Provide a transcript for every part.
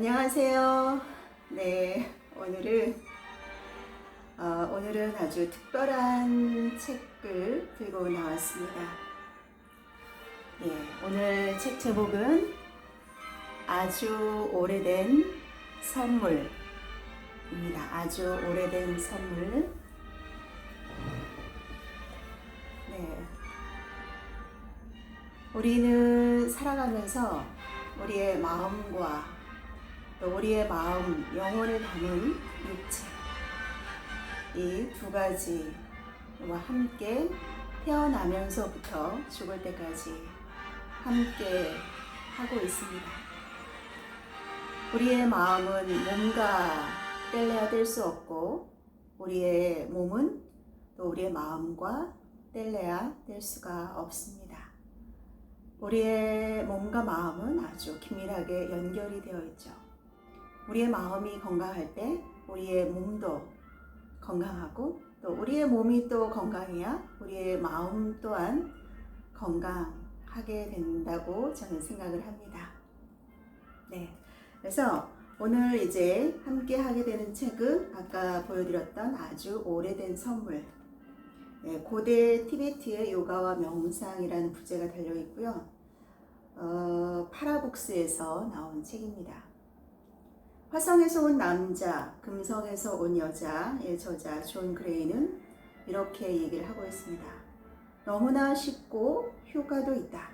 안녕하세요. 네, 오늘은 아주 특별한 책을 들고 나왔습니다. 오늘 책 제목은 아주 오래된 선물입니다. 아주 오래된 선물. 우리는 살아가면서 우리의 마음과 또 우리의 마음, 영혼을 담은 육체, 이 두 가지와 함께 태어나면서부터 죽을 때까지 함께 하고 있습니다. 우리의 마음은 몸과 뗄래야 뗄 수 없고, 우리의 몸은 또 우리의 마음과 뗄래야 뗄 수가 없습니다. 우리의 몸과 마음은 아주 긴밀하게 연결이 되어 있죠. 우리의 마음이 건강할 때 우리의 몸도 건강하고, 또 우리의 몸이 또 건강해야 우리의 마음 또한 건강하게 된다고 저는 생각을 합니다. 그래서 오늘 이제 함께 하게 되는 책은 아까 보여드렸던 아주 오래된 선물, 고대 티베트의 요가와 명상이라는 부제가 달려 있고요. 파라북스에서 나온 책입니다. 화성에서 온 남자, 금성에서 온 여자의 저자 존 그레이는 이렇게 얘기를 하고 있습니다. 너무나 쉽고 효과도 있다.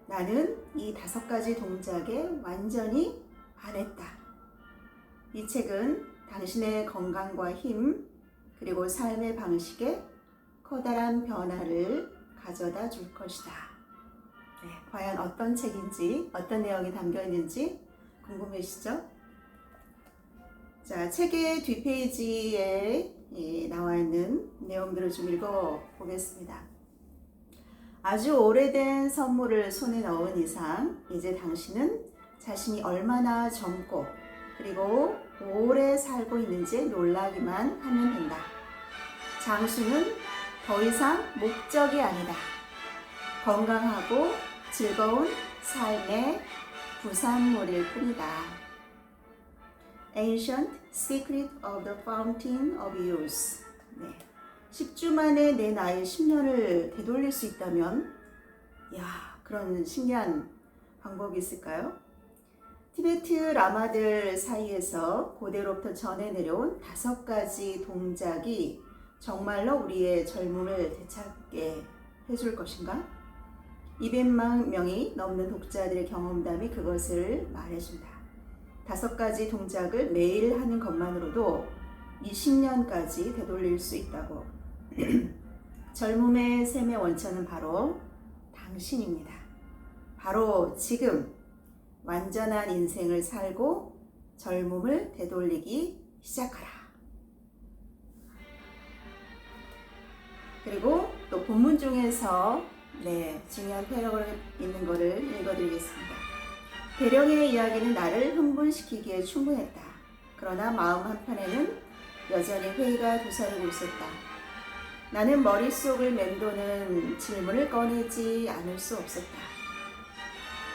나는 이 5가지 동작에 완전히 반했다. 이 책은 당신의 건강과 힘, 그리고 삶의 방식에 커다란 변화를 가져다 줄 것이다. 과연 어떤 책인지, 어떤 내용이 담겨 있는지 궁금해지죠? 자, 책의 뒷페이지에 나와 있는 내용들을 좀 읽어보겠습니다. 아주 오래된 선물을 손에 넣은 이상 이제 당신은 자신이 얼마나 젊고 그리고 오래 살고 있는지 놀라기만 하면 된다. 장수는 더 이상 목적이 아니다. 건강하고 즐거운 삶의 부산물일 뿐이다. Ancient Secret of the Fountain of Youth. 10주 만에 내 나이 10년을 되돌릴 수 있다면, 그런 신기한 방법이 있을까요? 티베트 라마들 사이에서 고대로부터 전해 내려온 5가지 동작이 정말로 우리의 젊음을 되찾게 해줄 것인가? 200만 명이 넘는 독자들의 경험담이 그것을 말해준다. 5가지 동작을 매일 하는 것만으로도 20년까지 되돌릴 수 있다고. 젊음의 셈의 원천은 바로 당신입니다. 바로 지금 완전한 인생을 살고 젊음을 되돌리기 시작하라. 그리고 또 본문 중에서 중요한 패러그램 있는 것을 읽어드리겠습니다. 대령의 이야기는 나를 흥분시키기에 충분했다. 그러나 마음 한편에는 여전히 회의가 도사리고 있었다. 나는 머릿속을 맴도는 질문을 꺼내지 않을 수 없었다.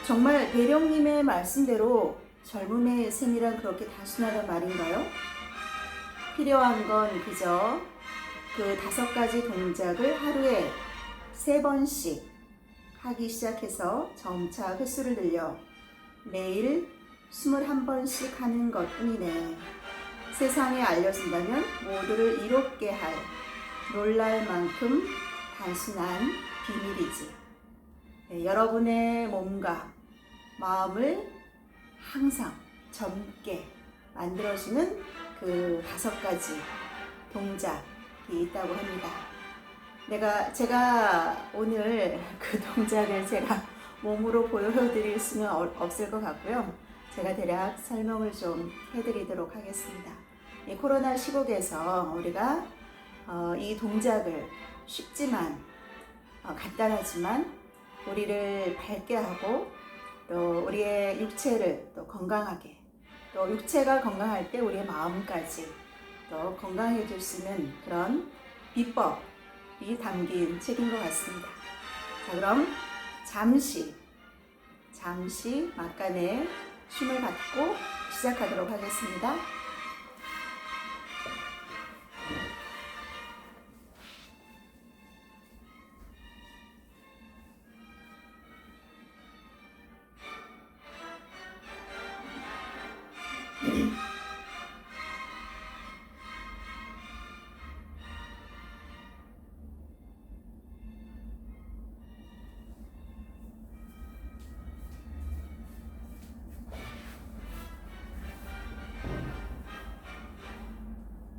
정말 대령님의 말씀대로 젊음의 셈이란 그렇게 단순하단 말인가요? 필요한 건 그저 그 5가지 동작을 하루에 3번씩 하기 시작해서 점차 횟수를 늘려 매일 21번씩 하는 것뿐이네. 세상에 알려진다면 모두를 이롭게 할 놀랄 만큼 단순한 비밀이지. 여러분의 몸과 마음을 항상 젊게 만들어주는 그 5가지 동작이 있다고 합니다. 제가 오늘 그 동작을 제가 몸으로 보여드릴 수는 없을 것 같고요. 제가 대략 설명을 좀 해드리도록 하겠습니다. 이 코로나 시국에서 우리가 이 동작을 쉽지만 간단하지만 우리를 밝게 하고 또 우리의 육체를 또 건강하게, 또 육체가 건강할 때 우리의 마음까지 또 건강해질 수 있는 그런 비법이 담긴 책인 것 같습니다. 자, 그럼 잠시 막간의 쉼을 갖고 시작하도록 하겠습니다.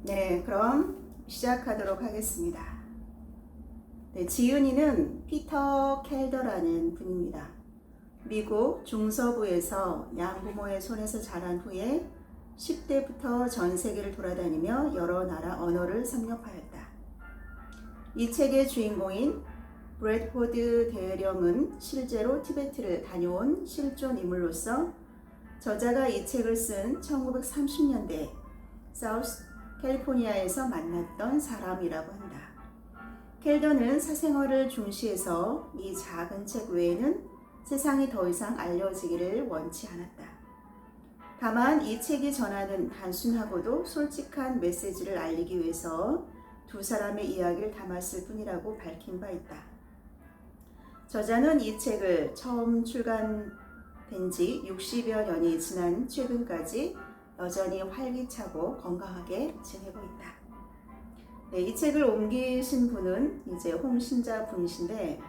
네, 그럼 시작하도록 하겠습니다. 네, 지은이는 피터 켈더라는 분입니다. 미국 중서부에서 양부모의 손에서 자란 후에 10대부터 전 세계를 돌아다니며 여러 나라 언어를 섭렵하였다. 이 책의 주인공인 브래드포드 대령은 실제로 티베트를 다녀온 실존 인물로서 저자가 이 책을 쓴 1930년대 사우스 캘리포니아에서 만났던 사람이라고 한다. 켈더는 사생활을 중시해서 이 작은 책 외에는 세상이 더 이상 알려지기를 원치 않았다. 다만 이 책이 전하는 단순하고도 솔직한 메시지를 알리기 위해서 두 사람의 이야기를 담았을 뿐이라고 밝힌 바 있다. 저자는 이 책을 처음 출간된 지 60여 년이 지난 최근까지 여전히 활기차고 건강하게 지내고 있다. 네, 이 책을 옮기신 분은 이제 홍신자 분이신데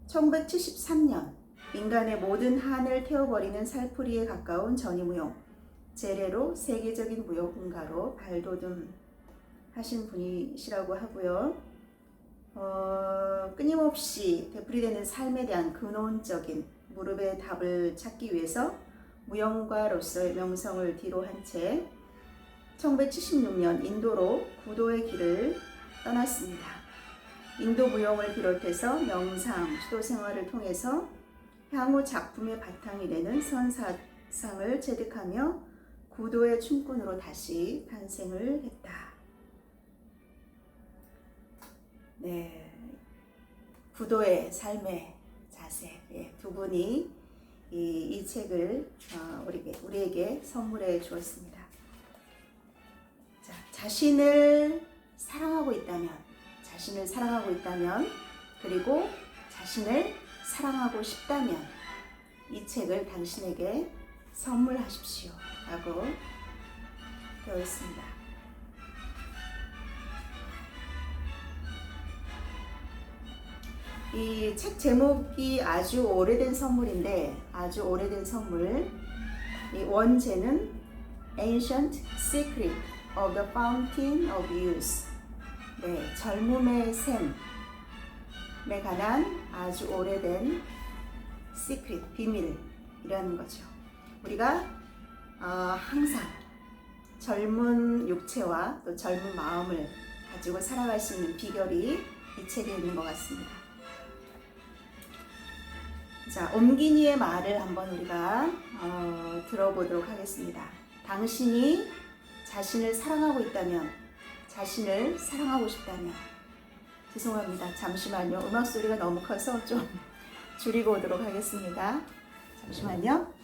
1973년 인간의 모든 한을 태워버리는 살풀이에 가까운 전이무용 제레로 세계적인 무역문가로 발돋움하신 분이시라고 하고요. 끊임없이 되풀이되는 삶에 대한 근원적인 무릎의 답을 찾기 위해서 무용가로서의 명성을 뒤로한 채 1976년 인도로 구도의 길을 떠났습니다. 인도 무용을 비롯해서 명상, 수도 생활을 통해서 향후 작품의 바탕이 되는 선사상을 체득하며 구도의 춤꾼으로 다시 탄생을 했다. 네, 구도의 삶의 자세, 두 분이 이 책을 우리에게 선물해 주었습니다. 자, 자신을 사랑하고 있다면, 그리고 자신을 사랑하고 싶다면 이 책을 당신에게 선물하십시오 라고 되어 있습니다. 이 책 제목이 아주 오래된 선물인데, 이 원제는 Ancient Secret of the Fountain of Youth, 네, 젊음의 샘에 관한 아주 오래된 시크릿, 비밀이라는 거죠. 우리가 항상 젊은 육체와 또 젊은 마음을 가지고 살아갈 수 있는 비결이 이 책에 있는 것 같습니다. 자, 옴기니의 말을 한번 우리가 들어보도록 하겠습니다. 당신이 자신을 사랑하고 있다면, 자신을 사랑하고 싶다면, 죄송합니다. 잠시만요. 음악 소리가 너무 커서 좀 줄이고 오도록 하겠습니다. 잠시만요.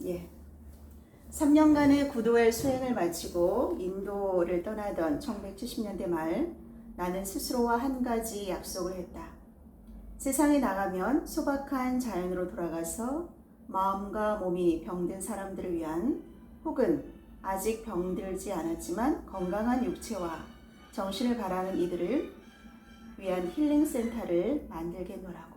예. 3년간의 구도의 수행을 마치고 인도를 떠나던 1970년대 말, 나는 스스로와 한 가지 약속을 했다. 세상에 나가면 소박한 자연으로 돌아가서 마음과 몸이 병든 사람들을 위한, 혹은 아직 병들지 않았지만 건강한 육체와 정신을 바라는 이들을 위한 힐링 센터를 만들겠노라고.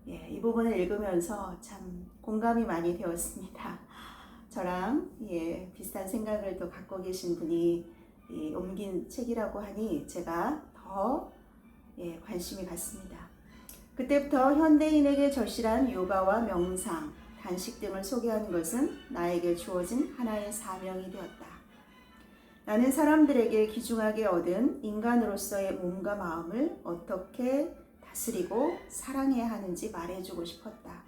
예, 이 부분을 읽으면서 참 공감이 많이 되었습니다. 저랑 비슷한 생각을 또 갖고 계신 분이 옮긴 책이라고 하니 제가 더 관심이 갔습니다. 그때부터 현대인에게 절실한 요가와 명상, 단식 등을 소개하는 것은 나에게 주어진 하나의 사명이 되었다. 나는 사람들에게 귀중하게 얻은 인간으로서의 몸과 마음을 어떻게 다스리고 사랑해야 하는지 말해주고 싶었다.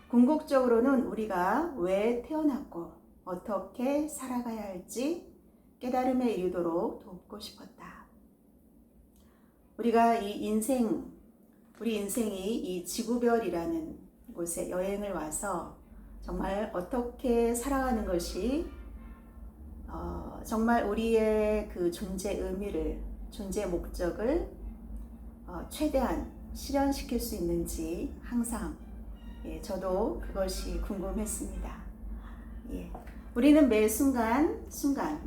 궁극적으로는 우리가 왜 태어났고 어떻게 살아가야 할지 깨달음에 이르도록 돕고 싶었다. 우리가 우리 인생이 이 지구별이라는 곳에 여행을 와서 정말 어떻게 살아가는 것이 정말 우리의 그 존재 의미를, 존재 목적을 최대한 실현시킬 수 있는지 항상 저도 그것이 궁금했습니다. 우리는 매 순간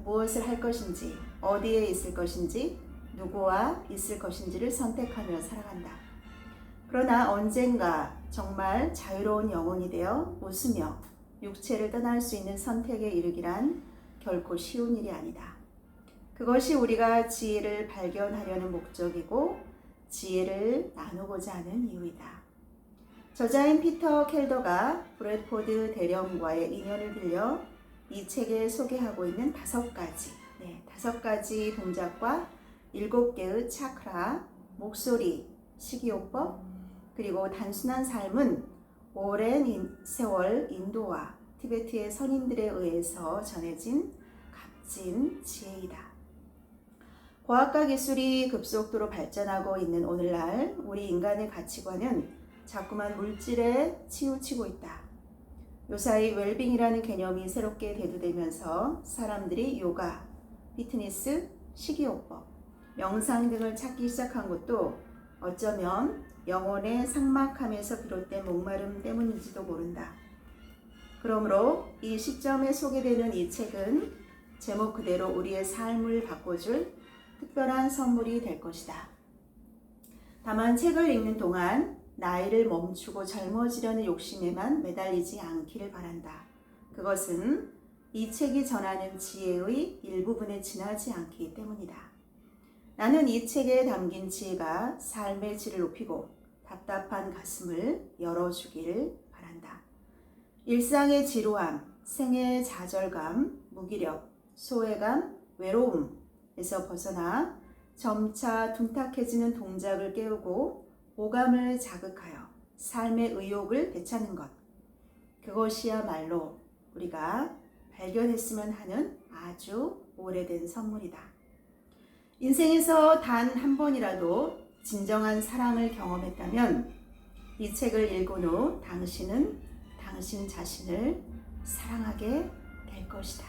무엇을 할 것인지, 어디에 있을 것인지, 누구와 있을 것인지를 선택하며 살아간다. 그러나 언젠가 정말 자유로운 영혼이 되어 웃으며 육체를 떠날 수 있는 선택에 이르기란 결코 쉬운 일이 아니다. 그것이 우리가 지혜를 발견하려는 목적이고 지혜를 나누고자 하는 이유이다. 저자인 피터 켈더가 브래드포드 대령과의 인연을 빌려 이 책에 소개하고 있는 5가지 동작과 7개의 차크라, 목소리, 식이요법, 그리고 단순한 삶은 오랜 세월 인도와 티베트의 선인들에 의해서 전해진 값진 지혜이다. 과학과 기술이 급속도로 발전하고 있는 오늘날 우리 인간의 가치관은 자꾸만 물질에 치우치고 있다. 요사이 웰빙이라는 개념이 새롭게 대두되면서 사람들이 요가, 피트니스, 식이요법, 명상 등을 찾기 시작한 것도 어쩌면 영혼의 삭막함에서 비롯된 목마름 때문인지도 모른다. 그러므로 이 시점에 소개되는 이 책은 제목 그대로 우리의 삶을 바꿔줄 특별한 선물이 될 것이다. 다만 책을 읽는 동안 나이를 멈추고 젊어지려는 욕심에만 매달리지 않기를 바란다. 그것은 이 책이 전하는 지혜의 일부분에 지나지 않기 때문이다. 나는 이 책에 담긴 지혜가 삶의 질을 높이고 답답한 가슴을 열어주기를 바란다. 일상의 지루함, 생의 좌절감, 무기력, 소외감, 외로움에서 벗어나 점차 둔탁해지는 동작을 깨우고 오감을 자극하여 삶의 의욕을 되찾는 것. 그것이야말로 우리가 발견했으면 하는 아주 오래된 선물이다. 인생에서 단 한 번이라도 진정한 사랑을 경험했다면 이 책을 읽은 후 당신은 당신 자신을 사랑하게 될 것이다.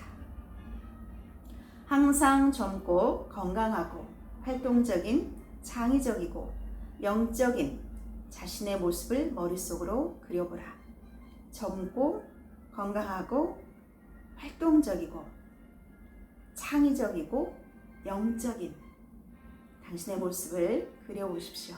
항상 젊고 건강하고 활동적인, 창의적이고 영적인 자신의 모습을 머릿속으로 그려보라. 젊고 건강하고 활동적이고 창의적이고 영적인 당신의 모습을 그려보십시오.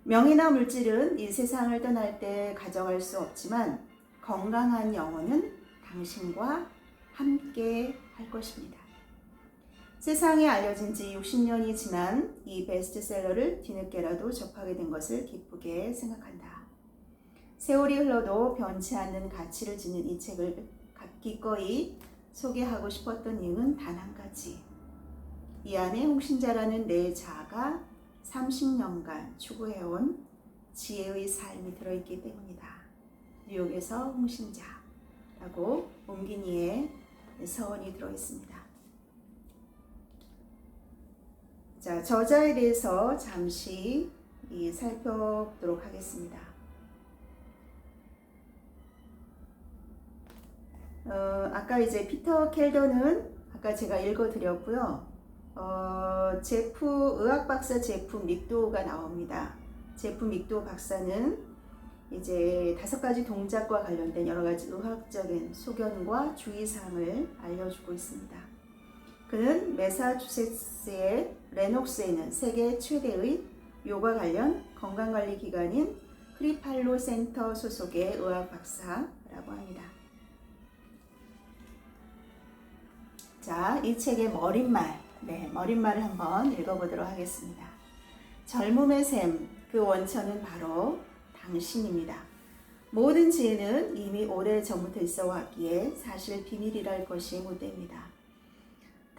명예나 물질은 이 세상을 떠날 때 가져갈 수 없지만 건강한 영혼은 당신과 함께 할 것입니다. 세상에 알려진 지 60년이 지난 이 베스트셀러를 뒤늦게라도 접하게 된 것을 기쁘게 생각한다. 세월이 흘러도 변치 않는 가치를 지닌 이 책을 기꺼이 소개하고 싶었던 이유는 단 한 가지. 이 안에 홍신자라는 내 자아가 30년간 추구해온 지혜의 삶이 들어있기 때문이다. 뉴욕에서 홍신자라고 옹기니의 서원이 들어있습니다. 자, 저자에 대해서 잠시 살펴보도록 하겠습니다. 아까 이제 피터 켈더는 아까 제가 읽어드렸고요. 의학 박사 제프 믹도가 나옵니다. 제프 믹도 박사는 이제 5가지 동작과 관련된 여러 가지 의학적인 소견과 주의사항을 알려주고 있습니다. 그는 매사추세츠의 레녹스에 있는 세계 최대의 요가 관련 건강관리 기관인 크리팔로 센터 소속의 의학 박사라고 합니다. 자, 이 책의 머릿말을 한번 읽어보도록 하겠습니다. 젊음의 샘, 그 원천은 바로 당신입니다. 모든 지혜는 이미 오래 전부터 있어 왔기에 사실 비밀이랄 것이 못 됩니다.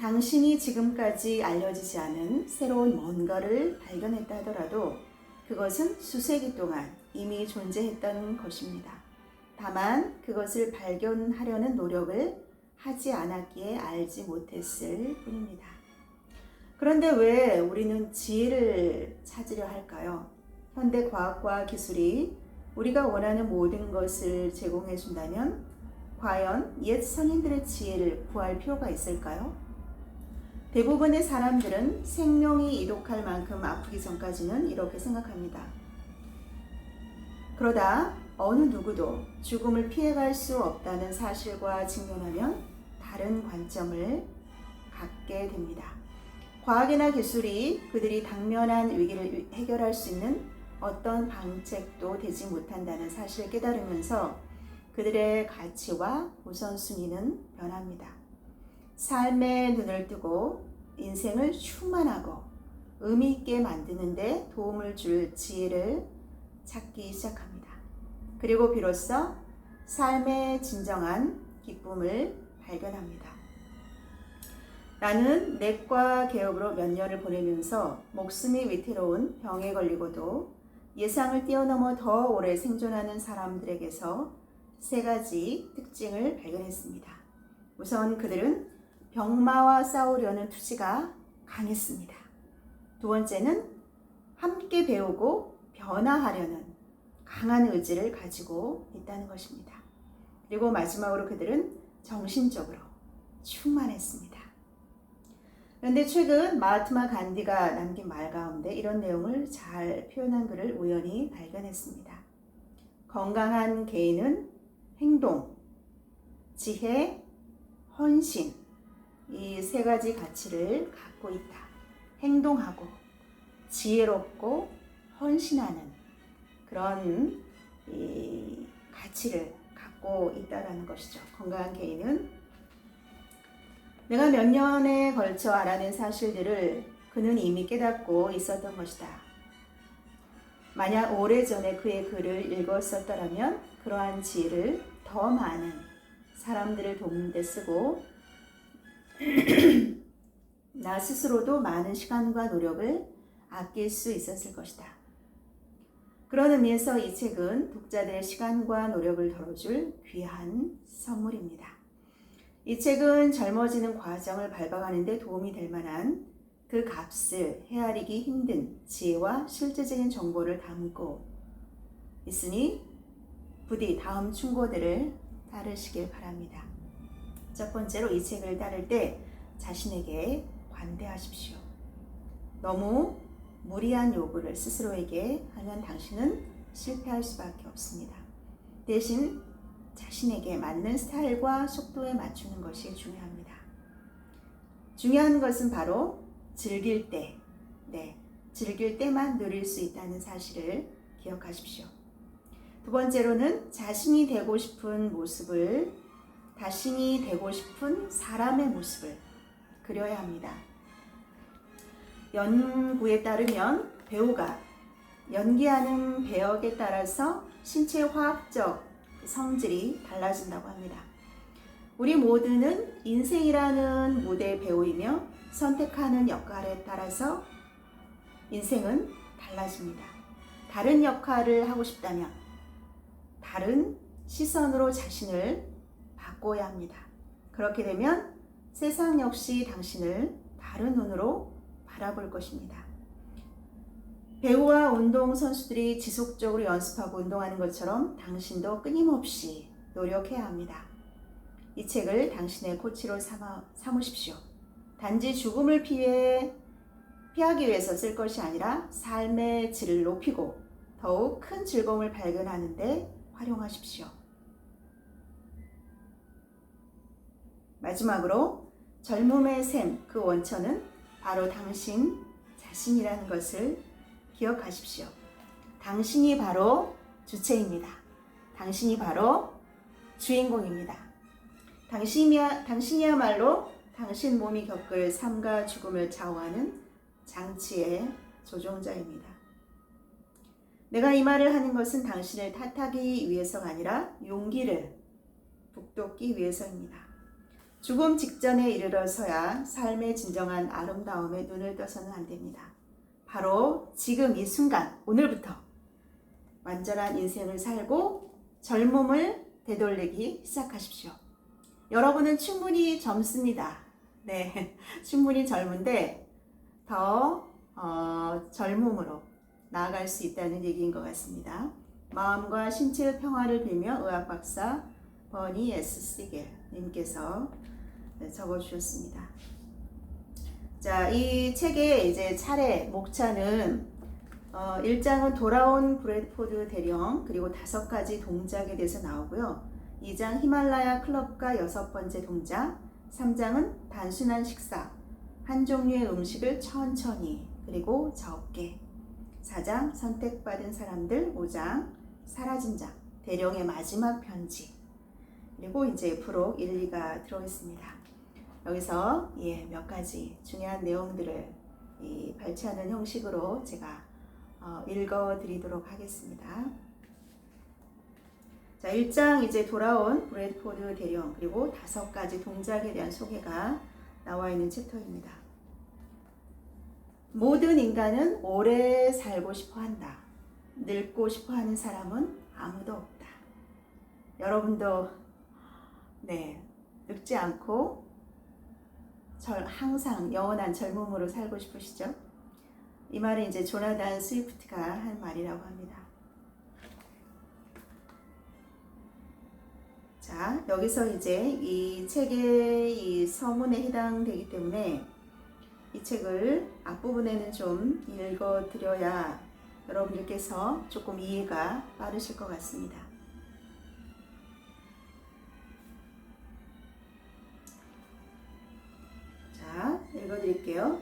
당신이 지금까지 알려지지 않은 새로운 뭔가를 발견했다 하더라도 그것은 수세기 동안 이미 존재했던 것입니다. 다만 그것을 발견하려는 노력을 하지 않았기에 알지 못했을 뿐입니다. 그런데 왜 우리는 지혜를 찾으려 할까요? 현대 과학과 기술이 우리가 원하는 모든 것을 제공해 준다면 과연 옛 선인들의 지혜를 구할 필요가 있을까요? 대부분의 사람들은 생명이 이독할 만큼 아프기 전까지는 이렇게 생각합니다. 그러다 어느 누구도 죽음을 피해갈 수 없다는 사실과 직면하면 다른 관점을 갖게 됩니다. 과학이나 기술이 그들이 당면한 위기를 해결할 수 있는 어떤 방책도 되지 못한다는 사실을 깨달으면서 그들의 가치와 우선순위는 변합니다. 삶의 눈을 뜨고 인생을 충만하고 의미 있게 만드는 데 도움을 줄 지혜를 찾기 시작합니다. 그리고 비로소 삶의 진정한 기쁨을 발견합니다. 나는 내과 개업으로 몇 년을 보내면서 목숨이 위태로운 병에 걸리고도 예상을 뛰어넘어 더 오래 생존하는 사람들에게서 3가지 특징을 발견했습니다. 우선 그들은 병마와 싸우려는 투지가 강했습니다. 2번째는 함께 배우고 변화하려는 강한 의지를 가지고 있다는 것입니다. 그리고 마지막으로 그들은 정신적으로 충만했습니다. 그런데 최근 마하트마 간디가 남긴 말 가운데 이런 내용을 잘 표현한 글을 우연히 발견했습니다. 건강한 개인은 행동, 지혜, 헌신, 이 3가지 가치를 갖고 있다. 행동하고 지혜롭고 헌신하는 그런 이 가치를 갖고 있다는 것이죠. 건강한 개인은 내가 몇 년에 걸쳐 알아낸 사실들을 그는 이미 깨닫고 있었던 것이다. 만약 오래전에 그의 글을 읽었었더라면 그러한 지혜를 더 많은 사람들을 돕는 데 쓰고 나 스스로도 많은 시간과 노력을 아낄 수 있었을 것이다. 그런 의미에서 이 책은 독자들의 시간과 노력을 덜어줄 귀한 선물입니다. 이 책은 젊어지는 과정을 밟아가는 데 도움이 될 만한 그 값을 헤아리기 힘든 지혜와 실제적인 정보를 담고 있으니 부디 다음 충고들을 따르시길 바랍니다. 첫 번째로 이 책을 따를 때 자신에게 관대하십시오. 너무 무리한 요구를 스스로에게 하면 당신은 실패할 수밖에 없습니다. 대신 자신에게 맞는 스타일과 속도에 맞추는 것이 중요합니다. 중요한 것은 바로 즐길 때만 누릴 수 있다는 사실을 기억하십시오. 2번째로는 자신이 되고 싶은 모습을 자신이 되고 싶은 사람의 모습을 그려야 합니다. 연구에 따르면 배우가 연기하는 배역에 따라서 신체 화학적 성질이 달라진다고 합니다. 우리 모두는 인생이라는 무대 배우이며 선택하는 역할에 따라서 인생은 달라집니다. 다른 역할을 하고 싶다면 다른 시선으로 자신을 바꿔야 합니다. 그렇게 되면 세상 역시 당신을 다른 눈으로 바라볼 것입니다. 배우와 운동선수들이 지속적으로 연습하고 운동하는 것처럼 당신도 끊임없이 노력해야 합니다. 이 책을 당신의 코치로 삼으십시오. 단지 죽음을 피하기 위해서 쓸 것이 아니라 삶의 질을 높이고 더욱 큰 즐거움을 발견하는 데 활용하십시오. 마지막으로 젊음의 샘, 그 원천은 바로 당신 자신이라는 것을 기억하십시오. 당신이 바로 주체입니다. 당신이 바로 주인공입니다. 당신이야말로 당신 몸이 겪을 삶과 죽음을 좌우하는 장치의 조종자입니다. 내가 이 말을 하는 것은 당신을 탓하기 위해서가 아니라 용기를 북돋기 위해서입니다. 죽음 직전에 이르러서야 삶의 진정한 아름다움에 눈을 떠서는 안 됩니다. 바로 지금 이 순간, 오늘부터 완전한 인생을 살고 젊음을 되돌리기 시작하십시오. 여러분은 충분히 젊습니다. 네, 충분히 젊은데 더 젊음으로 나아갈 수 있다는 얘기인 것 같습니다. 마음과 신체의 평화를 빌며 의학 박사 버니 S. 시겔 님께서 적어주셨습니다. 자, 이 책의 이제 차례 목차는 1장은 돌아온 브래드포드 대령 그리고 5가지 동작에 대해서 나오고요. 2장 히말라야 클럽과 6번째 동작, 3장은 단순한 식사, 한 종류의 음식을 천천히 그리고 적게, 4장 선택받은 사람들, 5장 사라진 자, 대령의 마지막 편지, 그리고 이제 프록 1, 2가 들어있습니다. 여기서 몇 가지 중요한 내용들을 발췌하는 형식으로 제가 읽어드리도록 하겠습니다. 자, 1장 이제 돌아온 브래드포드 대령 그리고 5가지 동작에 대한 소개가 나와 있는 챕터입니다. 모든 인간은 오래 살고 싶어 한다. 늙고 싶어 하는 사람은 아무도 없다. 여러분도 늙지 않고 항상 영원한 젊음으로 살고 싶으시죠? 이 말은 이제 조나단 스위프트가 한 말이라고 합니다. 자, 여기서 이제 이 책의 이 서문에 해당되기 때문에 이 책을 앞부분에는 좀 읽어드려야 여러분들께서 조금 이해가 빠르실 것 같습니다. 자, 읽어드릴게요.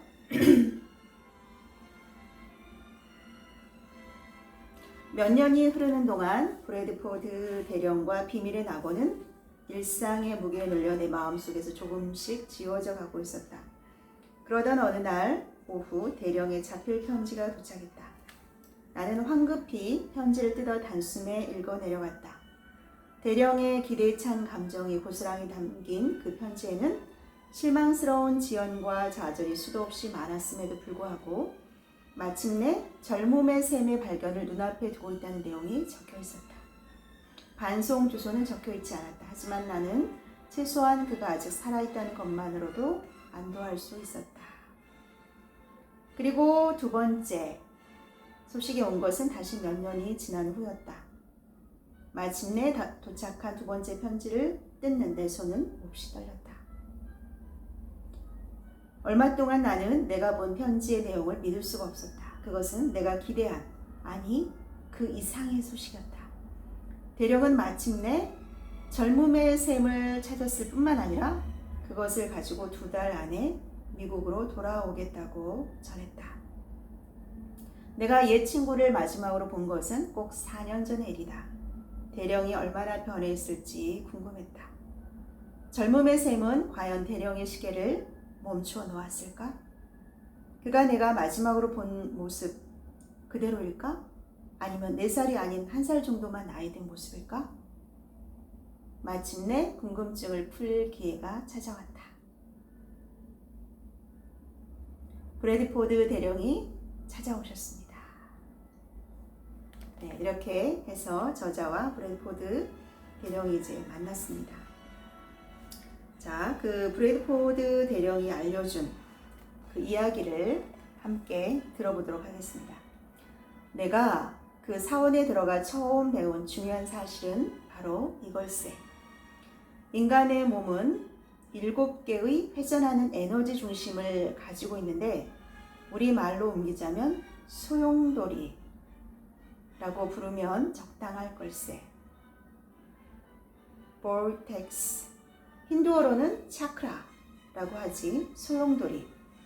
몇 년이 흐르는 동안 브래드포드 대령과 비밀의 낙원은 일상의 무게에 눌려 내 마음속에서 조금씩 지워져 가고 있었다. 그러던 어느 날 오후 대령의 자필 편지가 도착했다. 나는 황급히 편지를 뜯어 단숨에 읽어 내려갔다. 대령의 기대에 찬 감정이 고스란히 담긴 그 편지에는 실망스러운 지연과 좌절이 수도 없이 많았음에도 불구하고 마침내 젊음의 셈의 발견을 눈앞에 두고 있다는 내용이 적혀 있었다. 반송 주소는 적혀 있지 않았다. 하지만 나는 최소한 그가 아직 살아있다는 것만으로도 안도할 수 있었다. 그리고 2번째 소식이 온 것은 다시 몇 년이 지난 후였다. 마침내 도착한 2번째 편지를 뜯는 내 손은 몹시 떨렸다. 얼마 동안 나는 내가 본 편지의 내용을 믿을 수가 없었다. 그것은 내가 기대한, 아니 그 이상의 소식이었다. 대령은 마침내 젊음의 셈을 찾았을 뿐만 아니라 그것을 가지고 2달 안에 미국으로 돌아오겠다고 전했다. 내가 옛 친구를 마지막으로 본 것은 꼭 4년 전의 일이다. 대령이 얼마나 변해 있을지 궁금했다. 젊음의 셈은 과연 대령의 시계를 멈추어 놓았을까? 그가 내가 마지막으로 본 모습 그대로일까? 아니면 4살이 아닌 1살 정도만 나이 든 모습일까? 마침내 궁금증을 풀 기회가 찾아왔다. 브래드포드 대령이 찾아오셨습니다. 네, 이렇게 해서 저자와 브래드포드 대령이 이제 만났습니다. 자, 그 브래드포드 대령이 알려준 그 이야기를 함께 들어보도록 하겠습니다. 내가 그 사원에 들어가 처음 배운 중요한 사실은 바로 이걸세. 인간의 몸은 7개의 회전하는 에너지 중심을 가지고 있는데 우리말로 옮기자면 소용돌이라고 부르면 적당할 걸세. vortex, 힌두어로는 차크라라고 하지.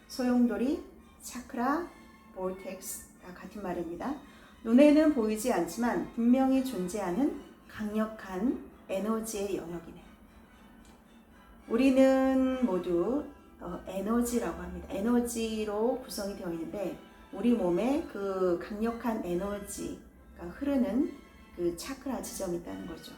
소용돌이, 차크라, vortex가 같은 말입니다. 눈에는 보이지 않지만 분명히 존재하는 강력한 에너지의 영역이네. 우리는 모두 에너지라고 합니다. 에너지로 구성이 되어 있는데 우리 몸에 그 강력한 에너지가 흐르는 그 차크라 지점이 있다는 거죠.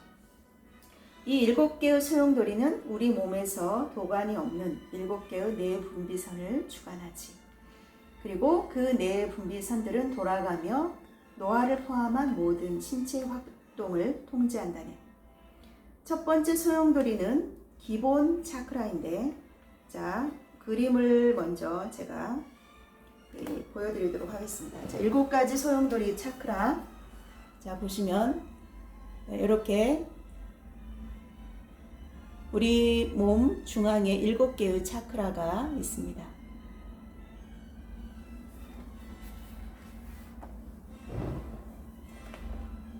이 7개의 소용돌이는 우리 몸에서 도관이 없는 7개의 뇌 분비선을 주관하지. 그리고 그 뇌 분비선들은 돌아가며 노화를 포함한 모든 신체 활동을 통제한다네. 첫 번째 소용돌이는 기본 차크라인데, 자, 그림을 먼저 제가 보여드리도록 하겠습니다. 자, 7가지 소용돌이 차크라. 자, 보시면 이렇게 우리 몸 중앙에 7개의 차크라가 있습니다.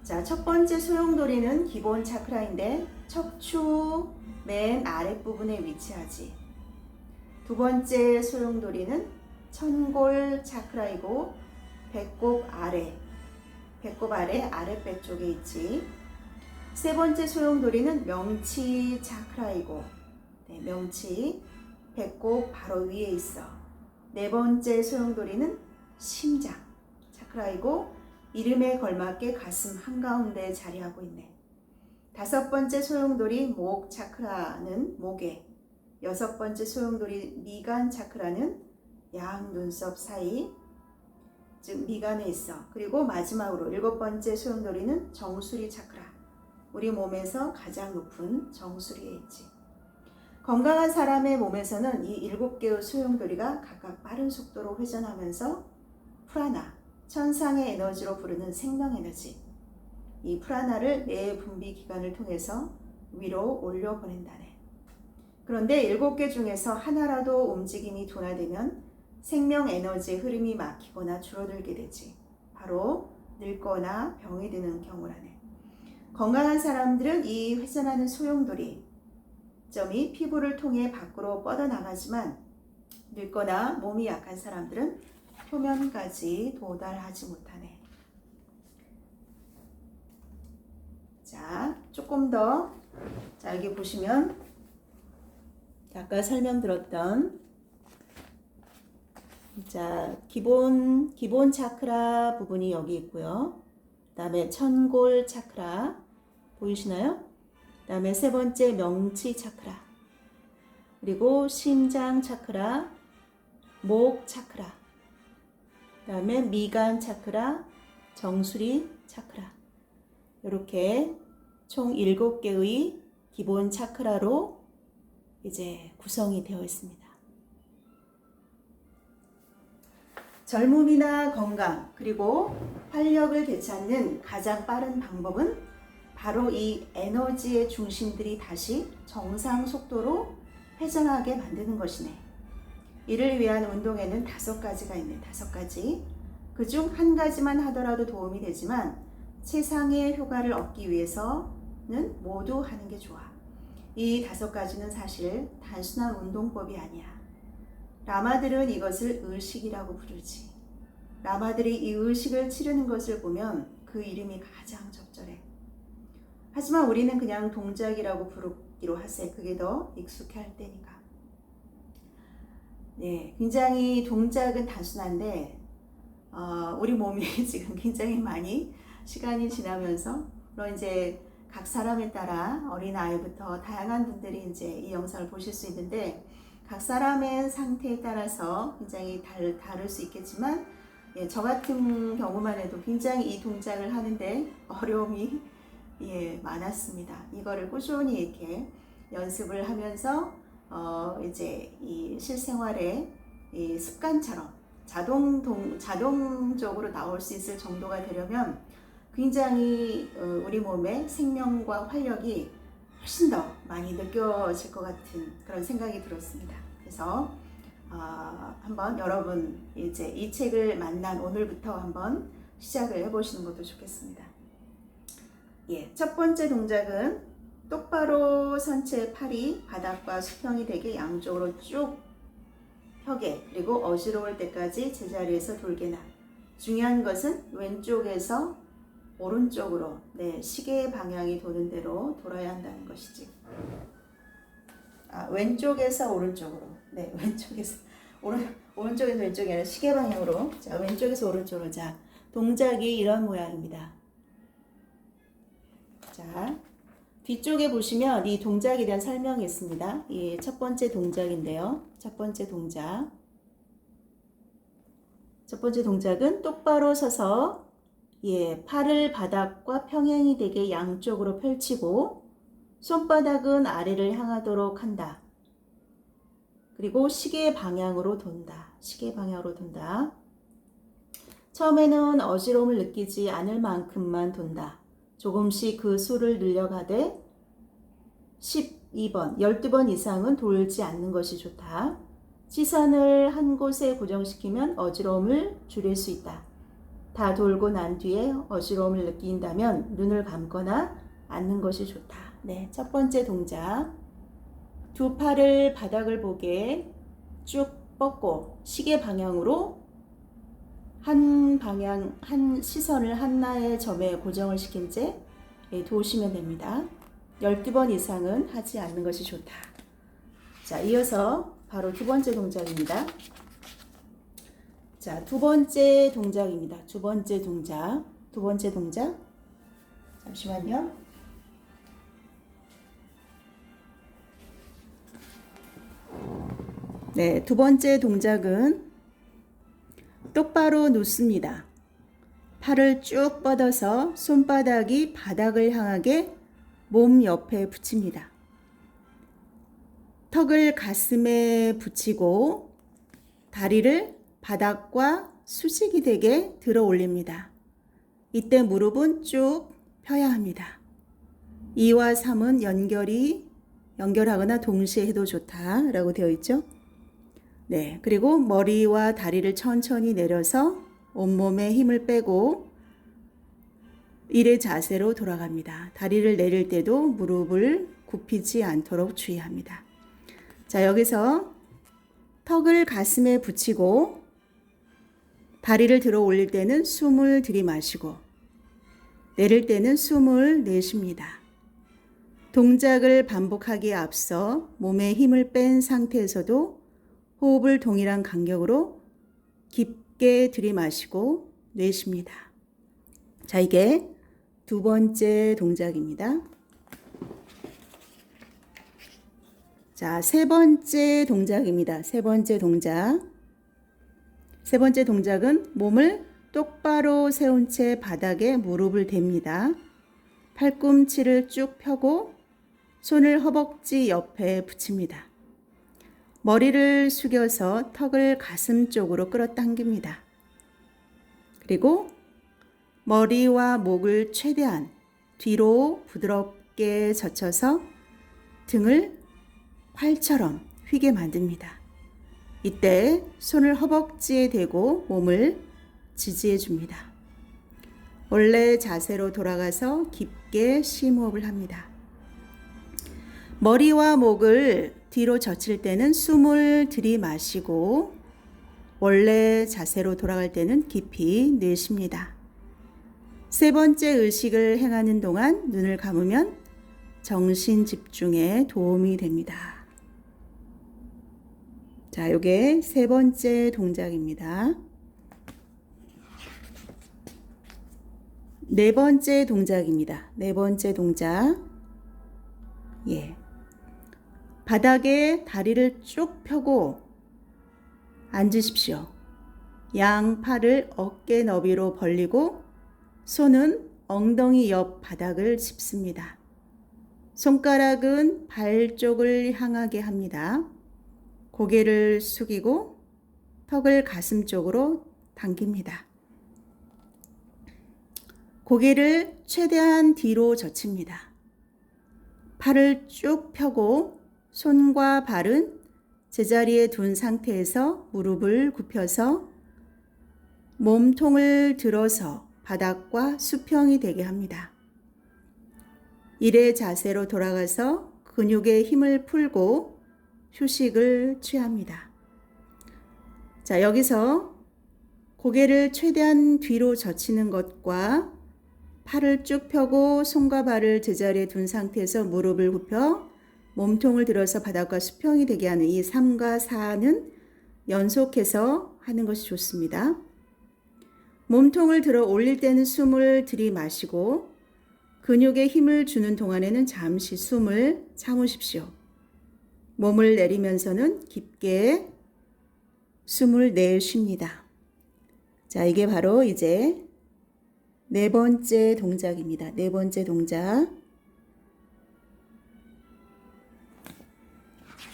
자, 첫 번째 소용돌이는 기본 차크라인데 척추 맨 아랫부분에 위치하지. 두 번째 소용돌이는 천골 차크라이고 배꼽 아래 아랫배 쪽에 있지. 세 번째 소용돌이는 명치 차크라이고, 명치 배꼽 바로 위에 있어. 네 번째 소용돌이는 심장 차크라이고 이름에 걸맞게 가슴 한가운데 자리하고 있네. 다섯 번째 소용돌이 목 차크라는 목에, 여섯 번째 소용돌이 미간 차크라는 양 눈썹 사이, 즉 미간에 있어. 그리고 마지막으로 7번째 소용돌이는 정수리 차크라, 우리 몸에서 가장 높은 정수리에 있지. 건강한 사람의 몸에서는 이 7개의 소용돌이가 각각 빠른 속도로 회전하면서 프라나, 천상의 에너지로 부르는 생명에너지, 이 프라나를 뇌 분비 기관을 통해서 위로 올려보낸다네. 그런데 7개 중에서 하나라도 움직임이 둔화되면 생명 에너지의 흐름이 막히거나 줄어들게 되지. 바로 늙거나 병이 드는 경우라네. 건강한 사람들은 이 회전하는 소용돌이 점이 피부를 통해 밖으로 뻗어나가지만 늙거나 몸이 약한 사람들은 표면까지 도달하지 못하네. 자, 조금 더, 자, 여기 보시면 아까 설명드렸던, 자, 기본 차크라 부분이 여기 있고요. 그 다음에 천골 차크라 보이시나요? 그 다음에 세 번째 명치 차크라, 그리고 심장 차크라, 목 차크라, 그 다음에 미간 차크라, 정수리 차크라, 이렇게 총 7개의 기본 차크라로 이제 구성이 되어 있습니다. 젊음이나 건강 그리고 활력을 되찾는 가장 빠른 방법은 바로 이 에너지의 중심들이 다시 정상 속도로 회전하게 만드는 것이네. 이를 위한 운동에는 5가지가 있네. 5가지. 그중 한 가지만 하더라도 도움이 되지만 최상의 효과를 얻기 위해서는 모두 하는 게 좋아. 이 5가지는 사실 단순한 운동법이 아니야. 라마들은 이것을 의식이라고 부르지. 라마들이 이 의식을 치르는 것을 보면 그 이름이 가장 적절해. 하지만 우리는 그냥 동작이라고 부르기로 하세. 그게 더 익숙해 할 때니까. 네, 굉장히 동작은 단순한데 우리 몸이 지금 굉장히 많이 시간이 지나면서 물론 이제 각 사람에 따라 어린아이부터 다양한 분들이 이제 이 영상을 보실 수 있는데 각 사람의 상태에 따라서 굉장히 다를 수 있겠지만, 예, 저 같은 경우만 해도 굉장히 이 동작을 하는데 어려움이 많았습니다. 이거를 꾸준히 이렇게 연습을 하면서 이제 이 실생활의 이 습관처럼 자동적으로 나올 수 있을 정도가 되려면 굉장히 우리 몸의 생명과 활력이 훨씬 더 많이 느껴질 것 같은 그런 생각이 들었습니다. 그래서 한번 여러분 이제 이 책을 만난 오늘부터 한번 시작을 해보시는 것도 좋겠습니다. 예, 첫 번째 동작은 똑바로 선 채 팔이 바닥과 수평이 되게 양쪽으로 쭉 펴게, 그리고 어지러울 때까지 제자리에서 돌게나. 중요한 것은 왼쪽에서 오른쪽으로, 시계의 방향이 도는 대로 돌아야 한다는 것이지. 왼쪽에서 오른쪽으로, 왼쪽에서 오른쪽에서 왼쪽이 아니라 시계 방향으로. 자, 왼쪽에서 오른쪽으로. 자, 동작이 이런 모양입니다. 자, 뒤쪽에 보시면 이 동작에 대한 설명이 있습니다. 이 첫 번째 동작인데요. 첫 번째 동작. 첫 번째 동작은 똑바로 서서 팔을 바닥과 평행이 되게 양쪽으로 펼치고 손바닥은 아래를 향하도록 한다. 그리고 시계 방향으로 돈다. 시계 방향으로 돈다. 처음에는 어지러움을 느끼지 않을 만큼만 돈다. 조금씩 그 수를 늘려가되 12번, 12번 이상은 돌지 않는 것이 좋다. 시선을 한 곳에 고정시키면 어지러움을 줄일 수 있다. 다 돌고 난 뒤에 어지러움을 느낀다면 눈을 감거나 앉는 것이 좋다. 네, 첫 번째 동작. 두 팔을 바닥을 보게 쭉 뻗고 시계 방향으로 한 시선을 하나의 점에 고정을 시킨 채 도우시면 됩니다. 12번 이상은 하지 않는 것이 좋다. 자, 이어서 바로 두 번째 동작입니다. 자, 두 번째 동작입니다. 두 번째 동작. 두 번째 동작. 잠시만요. 네, 두 번째 동작은 똑바로 눕습니다. 팔을 쭉 뻗어서 손바닥이 바닥을 향하게 몸 옆에 붙입니다. 턱을 가슴에 붙이고 다리를 바닥과 수직이 되게 들어 올립니다. 이때 무릎은 쭉 펴야 합니다. 2와 3은 연결하거나 동시에 해도 좋다라고 되어 있죠. 네, 그리고 머리와 다리를 천천히 내려서 온몸에 힘을 빼고 1의 자세로 돌아갑니다. 다리를 내릴 때도 무릎을 굽히지 않도록 주의합니다. 자, 여기서 턱을 가슴에 붙이고 다리를 들어 올릴 때는 숨을 들이마시고 내릴 때는 숨을 내쉽니다. 동작을 반복하기에 앞서 몸에 힘을 뺀 상태에서도 호흡을 동일한 간격으로 깊게 들이마시고 내쉽니다. 자, 이게 두 번째 동작입니다. 자, 세 번째 동작입니다. 세 번째 동작. 세 번째 동작은 몸을 똑바로 세운 채 바닥에 무릎을 댑니다. 팔꿈치를 쭉 펴고 손을 허벅지 옆에 붙입니다. 머리를 숙여서 턱을 가슴 쪽으로 끌어당깁니다. 그리고 머리와 목을 최대한 뒤로 부드럽게 젖혀서 등을 활처럼 휘게 만듭니다. 이때 손을 허벅지에 대고 몸을 지지해 줍니다. 원래 자세로 돌아가서 깊게 심호흡을 합니다. 머리와 목을 뒤로 젖힐 때는 숨을 들이마시고 원래 자세로 돌아갈 때는 깊이 내쉽니다. 세 번째 의식을 행하는 동안 눈을 감으면 정신 집중에 도움이 됩니다. 자, 요게 세 번째 동작입니다. 네 번째 동작입니다. 네 번째 동작. 바닥에 다리를 쭉 펴고 앉으십시오. 양 팔을 어깨 너비로 벌리고 손은 엉덩이 옆 바닥을 짚습니다. 손가락은 발 쪽을 향하게 합니다. 고개를 숙이고 턱을 가슴 쪽으로 당깁니다. 고개를 최대한 뒤로 젖힙니다. 팔을 쭉 펴고 손과 발은 제자리에 둔 상태에서 무릎을 굽혀서 몸통을 들어서 바닥과 수평이 되게 합니다. 1의 자세로 돌아가서 근육의 힘을 풀고 휴식을 취합니다. 자, 여기서 고개를 최대한 뒤로 젖히는 것과 팔을 쭉 펴고 손과 발을 제자리에 둔 상태에서 무릎을 굽혀 몸통을 들어서 바닥과 수평이 되게 하는 이 3과 4는 연속해서 하는 것이 좋습니다. 몸통을 들어 올릴 때는 숨을 들이마시고 근육에 힘을 주는 동안에는 잠시 숨을 참으십시오. 몸을 내리면서는 깊게 숨을 내쉽니다. 자, 이게 바로 이제 네 번째 동작입니다. 네 번째 동작.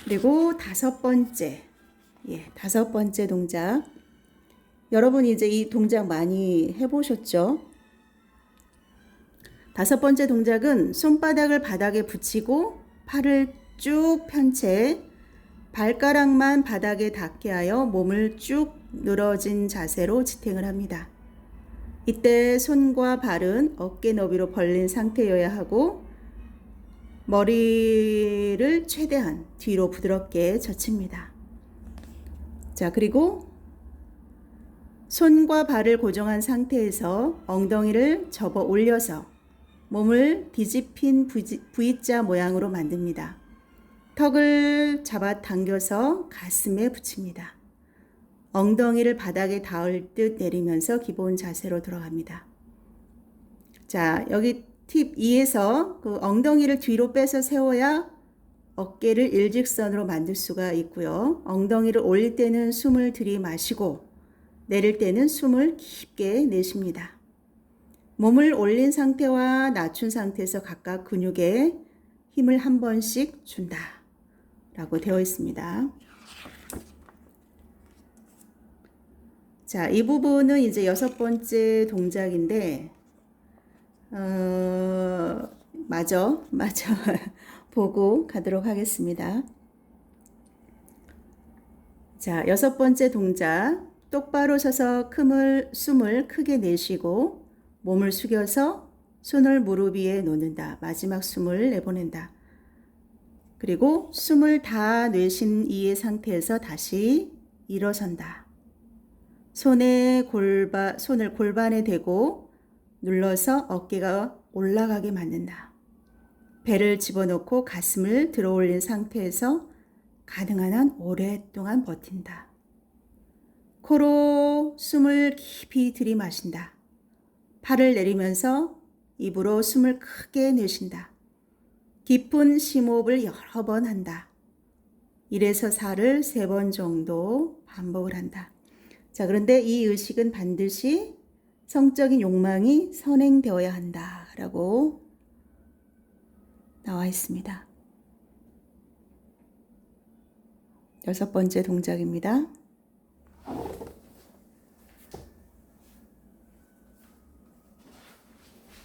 그리고 다섯 번째. 다섯 번째 동작. 여러분 이제 이 동작 많이 해보셨죠? 다섯 번째 동작은 손바닥을 바닥에 붙이고 팔을 쭉 편 채 발가락만 바닥에 닿게 하여 몸을 쭉 늘어진 자세로 지탱을 합니다. 이때 손과 발은 어깨 너비로 벌린 상태여야 하고 머리를 최대한 뒤로 부드럽게 젖힙니다. 자, 그리고 손과 발을 고정한 상태에서 엉덩이를 접어 올려서 몸을 뒤집힌 V자 모양으로 만듭니다. 턱을 잡아 당겨서 가슴에 붙입니다. 엉덩이를 바닥에 닿을 듯 내리면서 기본 자세로 들어갑니다. 자, 여기 팁 2에서 그 엉덩이를 뒤로 빼서 세워야 어깨를 일직선으로 만들 수가 있고요. 엉덩이를 올릴 때는 숨을 들이마시고 내릴 때는 숨을 깊게 내쉽니다. 몸을 올린 상태와 낮춘 상태에서 각각 근육에 힘을 한 번씩 준다 라고 되어 있습니다. 자, 이 부분은 이제 여섯 번째 동작인데 마저 보고 가도록 하겠습니다. 자, 여섯 번째 동작. 똑바로 서서 숨을 크게 내쉬고 몸을 숙여서 손을 무릎 위에 놓는다. 마지막 숨을 내보낸다. 그리고 숨을 다 내쉰 이의 상태에서 다시 일어선다. 손을 골반에 대고 눌러서 어깨가 올라가게 만든다. 배를 집어넣고 가슴을 들어 올린 상태에서 가능한 한 오랫동안 버틴다. 코로 숨을 깊이 들이마신다. 팔을 내리면서 입으로 숨을 크게 내쉰다. 깊은 심호흡을 여러 번 한다. 1에서 4를 3번 정도 반복을 한다. 자, 그런데 이 의식은 반드시 성적인 욕망이 선행되어야 한다라고 나와 있습니다. 여섯 번째 동작입니다.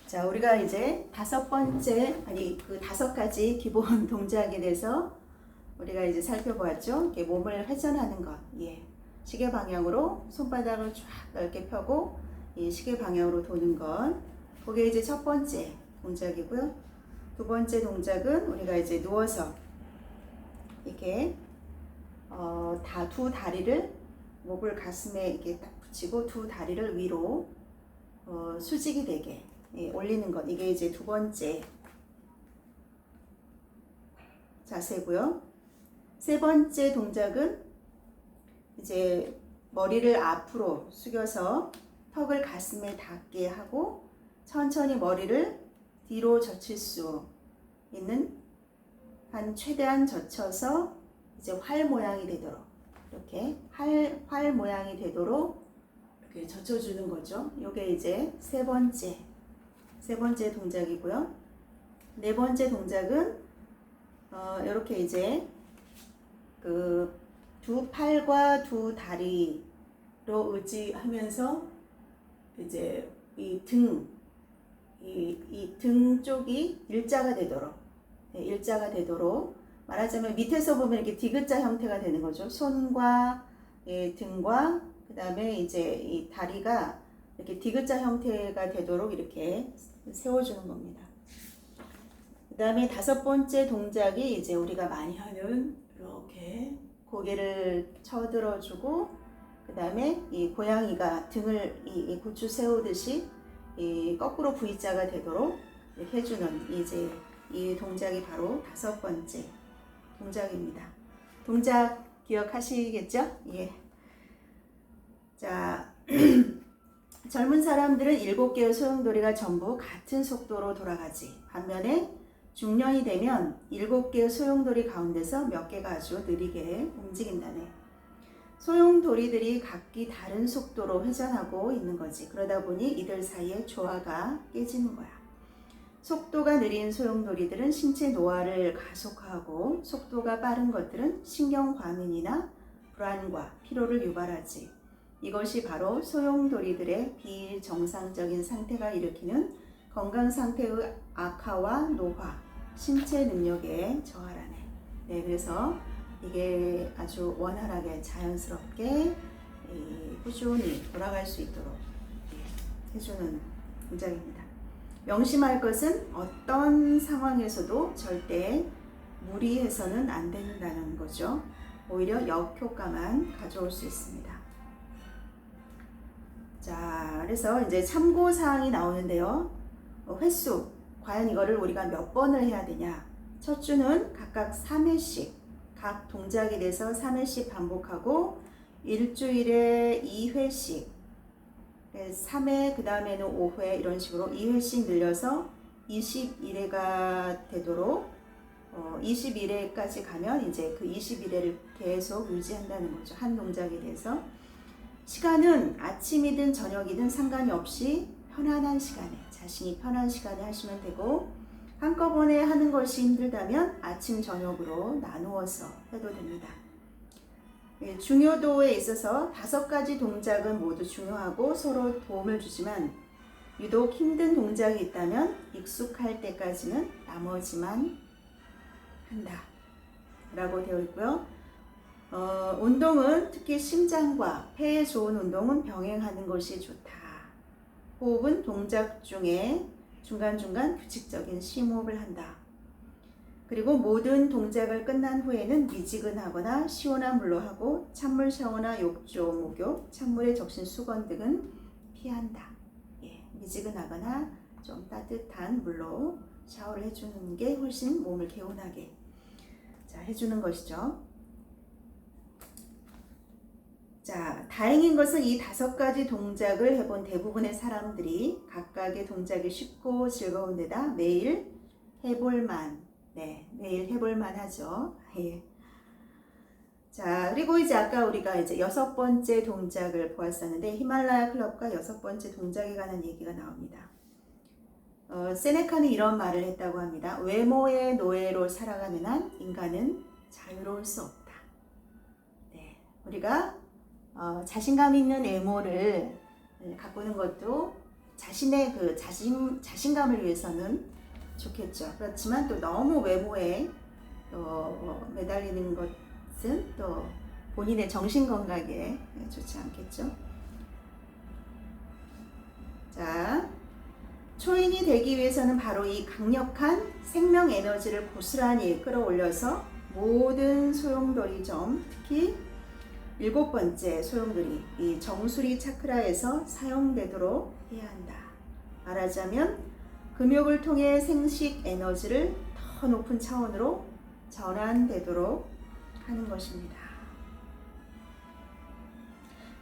자, 우리가 이제 다섯 가지 기본 동작에 대해서 우리가 이제 살펴보았죠. 이렇게 몸을 회전하는 것, 시계 방향으로 손바닥을 쫙 넓게 펴고 시계 방향으로 도는 것, 그게 이제 첫 번째 동작이고요. 두 번째 동작은 우리가 이제 누워서 이렇게 두 다리를 목을 가슴에 이렇게 딱 붙이고 두 다리를 위로 수직이 되게 올리는 것, 이게 이제 두 번째 자세고요. 세 번째 동작은 이제 머리를 앞으로 숙여서 턱을 가슴에 닿게 하고 천천히 머리를 뒤로 젖힐 수 있는 한 최대한 젖혀서 이제 활 모양이 되도록 이렇게 활 모양이 되도록 이렇게 젖혀주는 거죠. 이게 이제 세 번째 동작이고요. 네 번째 동작은 이렇게 이제 그 두 팔과 두 다리로 의지하면서 이제 이 등 쪽이 일자가 되도록 말하자면 밑에서 보면 이렇게 디귿자 형태가 되는 거죠. 손과 등과 그 다음에 이제 이 다리가 이렇게 디귿자 형태가 되도록 이렇게 세워주는 겁니다. 그 다음에 다섯 번째 동작이 이제 우리가 많이 하는 이렇게 고개를 쳐들어주고 그 다음에 이 고양이가 등을 이 고추 세우듯이 이 거꾸로 V자가 되도록 이렇게 해주는 이제 이 동작이 바로 다섯 번째 동작입니다. 동작 기억하시겠죠? 자, 젊은 사람들은 7개의 소용돌이가 전부 같은 속도로 돌아가지. 반면에 중년이 되면 7개의 소용돌이 가운데서 몇 개가 아주 느리게 움직인다네. 소용돌이들이 각기 다른 속도로 회전하고 있는 거지. 그러다 보니 이들 사이에 조화가 깨지는 거야. 속도가 느린 소용돌이들은 신체 노화를 가속화하고 속도가 빠른 것들은 신경 과민이나 불안과 피로를 유발하지. 이것이 바로 소용돌이들의 비정상적인 상태가 일으키는 건강 상태의 악화와 노화, 신체 능력의 저하라네. 네, 그래서 이게 아주 원활하게 자연스럽게 꾸준히 돌아갈 수 있도록 해주는 문장입니다. 명심할 것은 어떤 상황에서도 절대 무리해서는 안 된다는 거죠. 오히려 역효과만 가져올 수 있습니다. 자, 그래서 이제 참고사항이 나오는데요. 횟수, 과연 이거를 우리가 몇 번을 해야 되냐. 첫 주는 각각 3회씩, 각 동작에 대해서 3회씩 반복하고 일주일에 2회씩, 3회, 그 다음에는 5회 이런 식으로 2회씩 늘려서 21회가 되도록 21회까지 가면 이제 그 21회를 계속 유지한다는 거죠. 한 동작에 대해서. 시간은 아침이든 저녁이든 상관이 없이 편안한 시간에, 자신이 편한 시간에 하시면 되고, 한꺼번에 하는 것이 힘들다면 아침, 저녁으로 나누어서 해도 됩니다. 중요도에 있어서 5가지 동작은 모두 중요하고 서로 도움을 주지만 유독 힘든 동작이 있다면 익숙할 때까지는 나머지만 한다 라고 되어 있고요. 운동은 특히 심장과 폐에 좋은 운동은 병행하는 것이 좋다. 호흡은 동작 중에 중간중간 규칙적인 심호흡을 한다. 그리고 모든 동작을 끝난 후에는 미지근하거나 시원한 물로 하고 찬물 샤워나 욕조, 목욕, 찬물에 적신 수건 등은 피한다. 미지근하거나 좀 따뜻한 물로 샤워를 해주는 게 훨씬 몸을 개운하게 해주는 것이죠. 자, 다행인 것은 이 5가지 동작을 해본 대부분의 사람들이 각각의 동작이 쉽고 즐거운 데다 매일 해볼만, 매일 해볼만 하죠. 자, 그리고 이제 아까 우리가 이제 6번째 동작을 보았었는데 히말라야 클럽과 6번째 동작에 관한 얘기가 나옵니다. 세네카는 이런 말을 했다고 합니다. 외모의 노예로 살아가는 한 인간은 자유로울 수 없다. 우리가 자신감 있는 외모를 가꾸는 것도 자신의 그 자신감을 위해서는 좋겠죠. 그렇지만 또 너무 외모에 매달리는 것은 또 본인의 정신 건강에 좋지 않겠죠. 자, 초인이 되기 위해서는 바로 이 강력한 생명 에너지를 고스란히 끌어올려서 모든 소용돌이점, 특히 7번째 소용돌이, 이 정수리 차크라에서 사용되도록 해야 한다. 말하자면 금욕을 통해 생식 에너지를 더 높은 차원으로 전환되도록 하는 것입니다.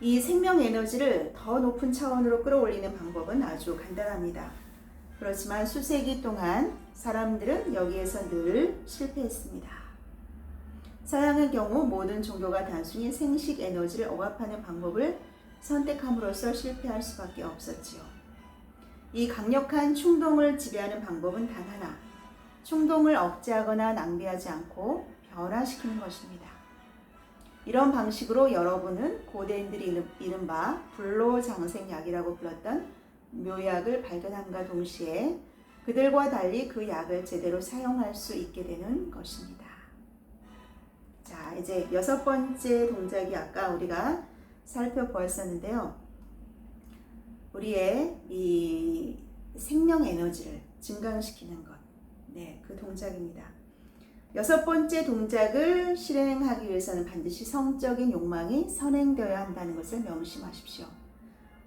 이 생명 에너지를 더 높은 차원으로 끌어올리는 방법은 아주 간단합니다. 그렇지만 수세기 동안 사람들은 여기에서 늘 실패했습니다. 서양의 경우 모든 종교가 단순히 생식 에너지를 억압하는 방법을 선택함으로써 실패할 수밖에 없었지요. 이 강력한 충동을 지배하는 방법은 단 하나, 충동을 억제하거나 낭비하지 않고 변화시키는 것입니다. 이런 방식으로 여러분은 고대인들이 이른바 불로장생약이라고 불렀던 묘약을 발견함과 동시에 그들과 달리 그 약을 제대로 사용할 수 있게 되는 것입니다. 자, 이제 6번째 동작이 아까 우리가 살펴보았었는데요. 우리의 이 생명 에너지를 증강시키는 것. 그 동작입니다. 6번째 동작을 실행하기 위해서는 반드시 성적인 욕망이 선행되어야 한다는 것을 명심하십시오.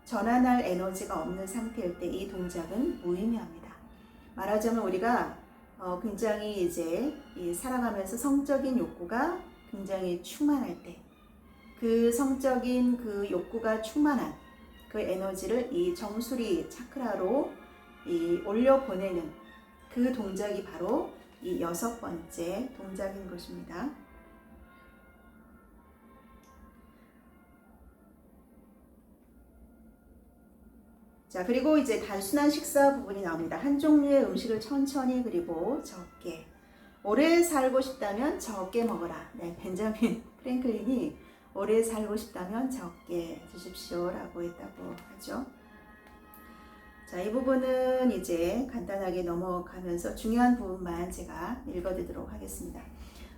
전환할 에너지가 없는 상태일 때 이 동작은 무의미합니다. 말하자면 우리가 굉장히 이제 살아가면서 성적인 욕구가 굉장히 충만할 때, 그 성적인 그 욕구가 충만한 그 에너지를 이 정수리 차크라로 올려 보내는 그 동작이 바로 이 6번째 동작인 것입니다. 자, 그리고 이제 단순한 식사 부분이 나옵니다. 한 종류의 음식을 천천히 그리고 적게. 오래 살고 싶다면 적게 먹어라. 네, 벤자민 프랭클린이 오래 살고 싶다면 적게 드십시오 라고 했다고 하죠. 자, 이 부분은 이제 간단하게 넘어가면서 중요한 부분만 제가 읽어드리도록 하겠습니다.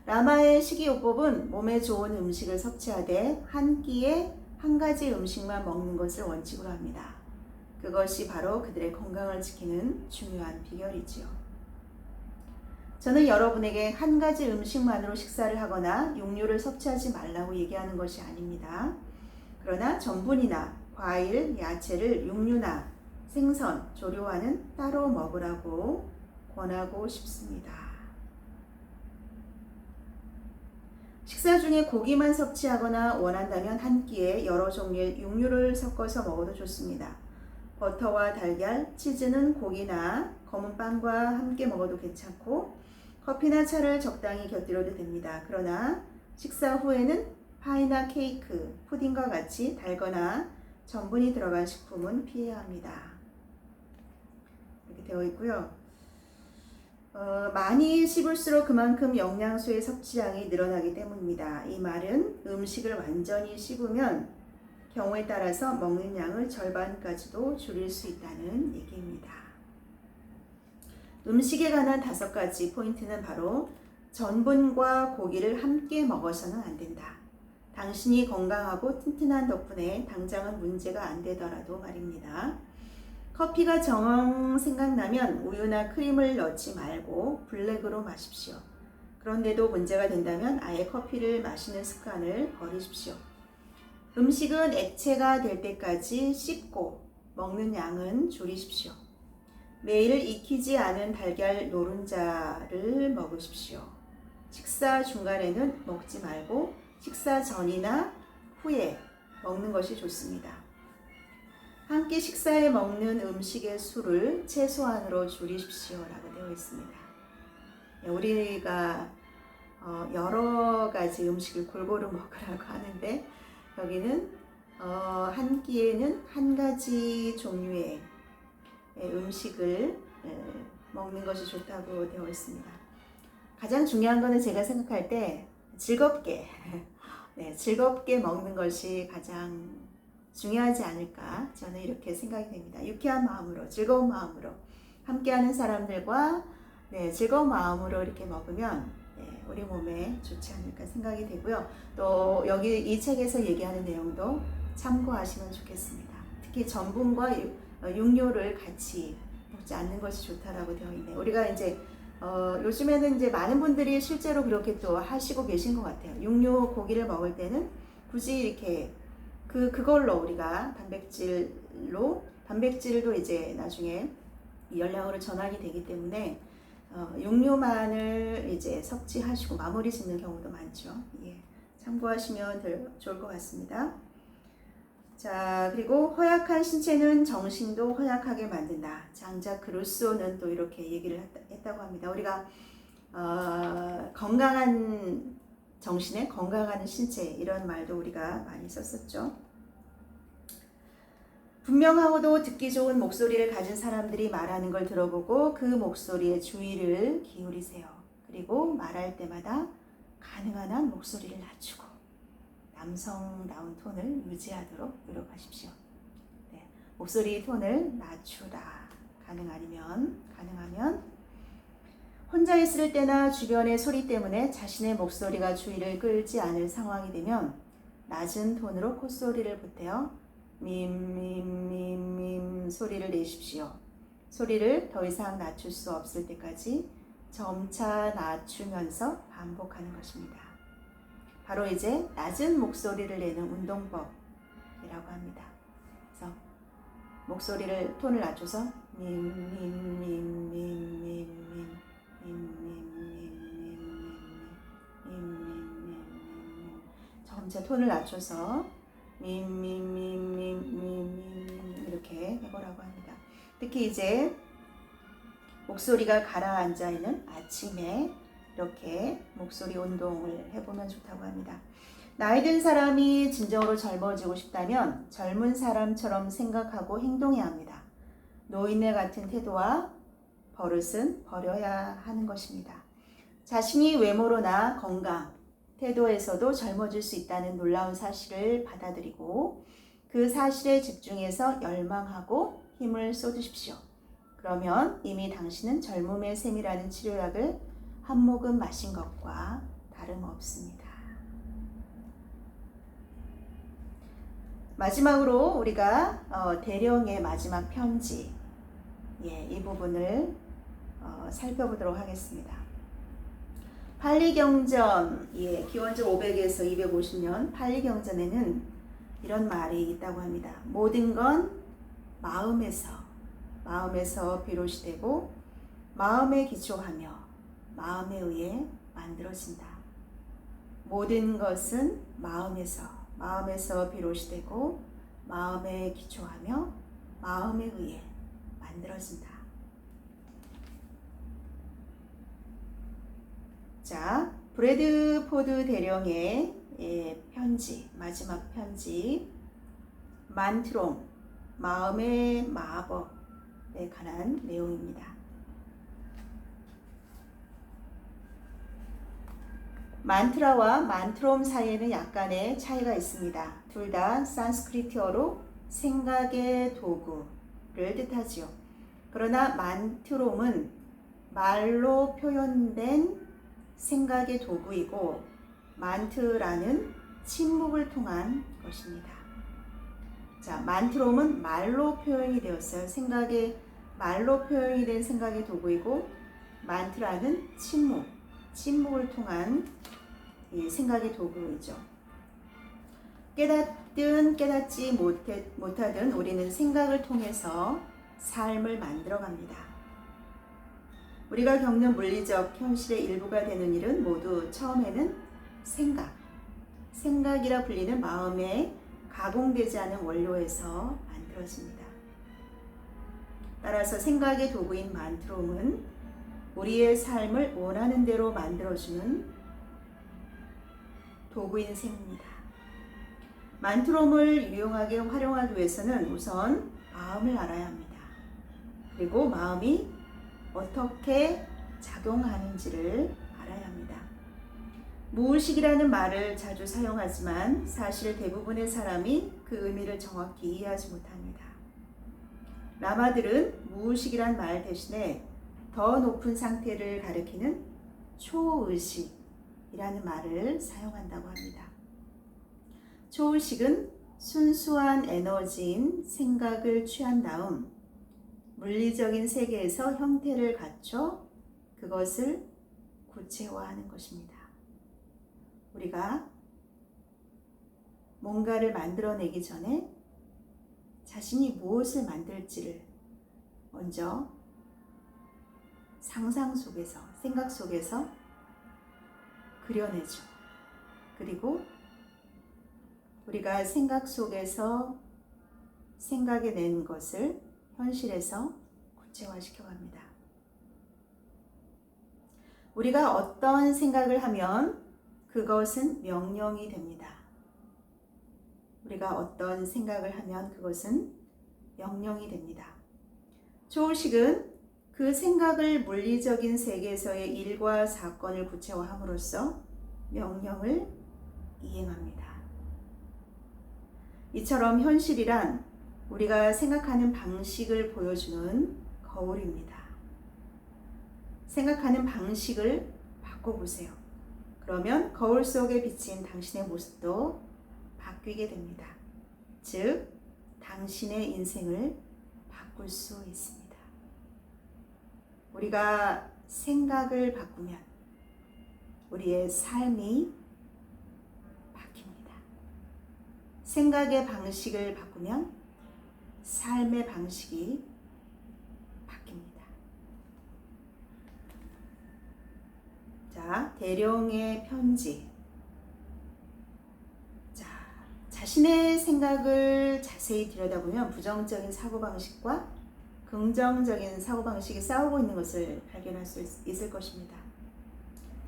라마의 식이요법은 몸에 좋은 음식을 섭취하되 한 끼에 한 가지 음식만 먹는 것을 원칙으로 합니다. 그것이 바로 그들의 건강을 지키는 중요한 비결이지요. 저는 여러분에게 한 가지 음식만으로 식사를 하거나 육류를 섭취하지 말라고 얘기하는 것이 아닙니다. 그러나 전분이나 과일, 야채를 육류나 생선, 조류와는 따로 먹으라고 권하고 싶습니다. 식사 중에 고기만 섭취하거나 원한다면 한 끼에 여러 종류의 육류를 섞어서 먹어도 좋습니다. 버터와 달걀, 치즈는 고기나 검은 빵과 함께 먹어도 괜찮고 커피나 차를 적당히 곁들여도 됩니다. 그러나 식사 후에는 파이나 케이크, 푸딩과 같이 달거나 전분이 들어간 식품은 피해야 합니다. 이렇게 되어 있고요. 많이 씹을수록 그만큼 영양소의 섭취량이 늘어나기 때문입니다. 이 말은 음식을 완전히 씹으면 경우에 따라서 먹는 양을 절반까지도 줄일 수 있다는 얘기입니다. 음식에 관한 5가지 포인트는 바로 전분과 고기를 함께 먹어서는 안 된다. 당신이 건강하고 튼튼한 덕분에 당장은 문제가 안 되더라도 말입니다. 커피가 정 생각나면 우유나 크림을 넣지 말고 블랙으로 마십시오. 그런데도 문제가 된다면 아예 커피를 마시는 습관을 버리십시오. 음식은 액체가 될 때까지 씹고 먹는 양은 줄이십시오. 매일 익히지 않은 달걀 노른자를 먹으십시오. 식사 중간에는 먹지 말고 식사 전이나 후에 먹는 것이 좋습니다. 한 끼 식사에 먹는 음식의 수를 최소한으로 줄이십시오 라고 되어 있습니다. 우리가 여러 가지 음식을 골고루 먹으라고 하는데 여기는 한 끼에는 한 가지 종류의 음식을 먹는 것이 좋다고 되어 있습니다. 가장 중요한 것은 제가 생각할 때 즐겁게 즐겁게 먹는 것이 가장 중요하지 않을까 저는 이렇게 생각이 됩니다. 유쾌한 마음으로 즐거운 마음으로 함께하는 사람들과 즐거운 마음으로 이렇게 먹으면 우리 몸에 좋지 않을까 생각이 되고요. 또 여기 이 책에서 얘기하는 내용도 참고하시면 좋겠습니다. 특히 전분과 육류를 같이 먹지 않는 것이 좋다라고 되어 있네요. 우리가 이제 요즘에는 이제 많은 분들이 실제로 그렇게 또 하시고 계신 것 같아요. 육류 고기를 먹을 때는 굳이 이렇게 그걸로 우리가 단백질도 이제 나중에 열량으로 전환이 되기 때문에 육류만을 이제 섭취하시고 마무리 짓는 경우도 많죠. 참고하시면 좋을 것 같습니다. 자, 그리고 허약한 신체는 정신도 허약하게 만든다. 장작 루소는 또 이렇게 얘기를 했다고 합니다. 우리가 건강한 정신에 건강한 신체 이런 말도 우리가 많이 썼었죠. 분명하고도 듣기 좋은 목소리를 가진 사람들이 말하는 걸 들어보고 그 목소리에 주의를 기울이세요. 그리고 말할 때마다 가능한 한 목소리를 낮추고 남성다운 톤을 유지하도록 노력하십시오. 목소리 톤을 낮추라. 가능하면 혼자 있을 때나 주변의 소리 때문에 자신의 목소리가 주의를 끌지 않을 상황이 되면 낮은 톤으로 콧소리를 보태어 밈 소리를 내십시오. 소리를 더 이상 낮출 수 없을 때까지 점차 낮추면서 반복하는 것입니다. 바로 이제 낮은 목소리를 내는 운동법이라고 합니다. 그래서 목소리를 톤을 낮춰서 점차 톤을 낮춰서 이렇게 해보라고 합니다. 특히 이제 목소리가 가라앉아 있는 아침에 이렇게 목소리 운동을 해보면 좋다고 합니다. 나이 든 사람이 진정으로 젊어지고 싶다면 젊은 사람처럼 생각하고 행동해야 합니다. 노인네 같은 태도와 버릇은 버려야 하는 것입니다. 자신이 외모로나 건강, 태도에서도 젊어질 수 있다는 놀라운 사실을 받아들이고 그 사실에 집중해서 열망하고 힘을 쏟으십시오. 그러면 이미 당신은 젊음의 셈이라는 치료약을 한 모금 마신 것과 다름없습니다. 마지막으로 우리가 대령의 마지막 편지, 이 부분을 살펴보도록 하겠습니다. 팔리경전, 기원전 500에서 250년 팔리경전에는 이런 말이 있다고 합니다. 모든 건 마음에서 비롯이 되고 마음에 기초하며 마음에 의해 만들어진다. 모든 것은 마음에서 비롯이 되고 마음에 기초하며 마음에 의해 만들어진다. 자, 브래드포드 대령의 편지, 마지막 편지, 만트롬, 마음의 마법에 관한 내용입니다. 만트라와 만트롬 사이에는 약간의 차이가 있습니다. 둘 다 산스크리트어로 생각의 도구를 뜻하지요. 그러나 만트롬은 말로 표현된 생각의 도구이고 만트라는 침묵을 통한 것입니다. 자, 만트롬은 말로 표현이 되었어요. 말로 표현이 된 생각의 도구이고 만트라는 침묵을 통한 이 생각의 도구이죠. 깨닫든 깨닫지 못하든 우리는 생각을 통해서 삶을 만들어갑니다. 우리가 겪는 물리적 현실의 일부가 되는 일은 모두 처음에는 생각이라 불리는 마음에 가공되지 않은 원료에서 만들어집니다. 따라서 생각의 도구인 만트롬은 우리의 삶을 원하는 대로 만들어주는 도구인 셈입니다. 만트롬을 유용하게 활용하기 위해서는 우선 마음을 알아야 합니다. 그리고 마음이 어떻게 작용하는지를 알아야 합니다. 무의식이라는 말을 자주 사용하지만 사실 대부분의 사람이 그 의미를 정확히 이해하지 못합니다. 라마들은 무의식이란 말 대신에 더 높은 상태를 가리키는 초의식이라는 말을 사용한다고 합니다. 초의식은 순수한 에너지인 생각을 취한 다음 물리적인 세계에서 형태를 갖춰 그것을 구체화하는 것입니다. 우리가 뭔가를 만들어내기 전에 자신이 무엇을 만들지를 먼저 상상 속에서, 생각 속에서 그려내죠. 그리고 우리가 생각 속에서 생각해낸 것을 현실에서 구체화시켜 갑니다. 우리가 어떤 생각을 하면 그것은 명령이 됩니다. 우리가 어떤 생각을 하면 그것은 명령이 됩니다. 초의식은 그 생각을 물리적인 세계에서의 일과 사건을 구체화함으로써 명령을 이행합니다. 이처럼 현실이란 우리가 생각하는 방식을 보여주는 거울입니다. 생각하는 방식을 바꿔보세요. 그러면 거울 속에 비친 당신의 모습도 바뀌게 됩니다. 즉, 당신의 인생을 바꿀 수 있습니다. 우리가 생각을 바꾸면 우리의 삶이 바뀝니다. 생각의 방식을 바꾸면 삶의 방식이 바뀝니다. 자, 대령의 편지. 자, 자신의 생각을 자세히 들여다보면 부정적인 사고방식과 긍정적인 사고방식이 싸우고 있는 것을 발견할 수 있을 것입니다.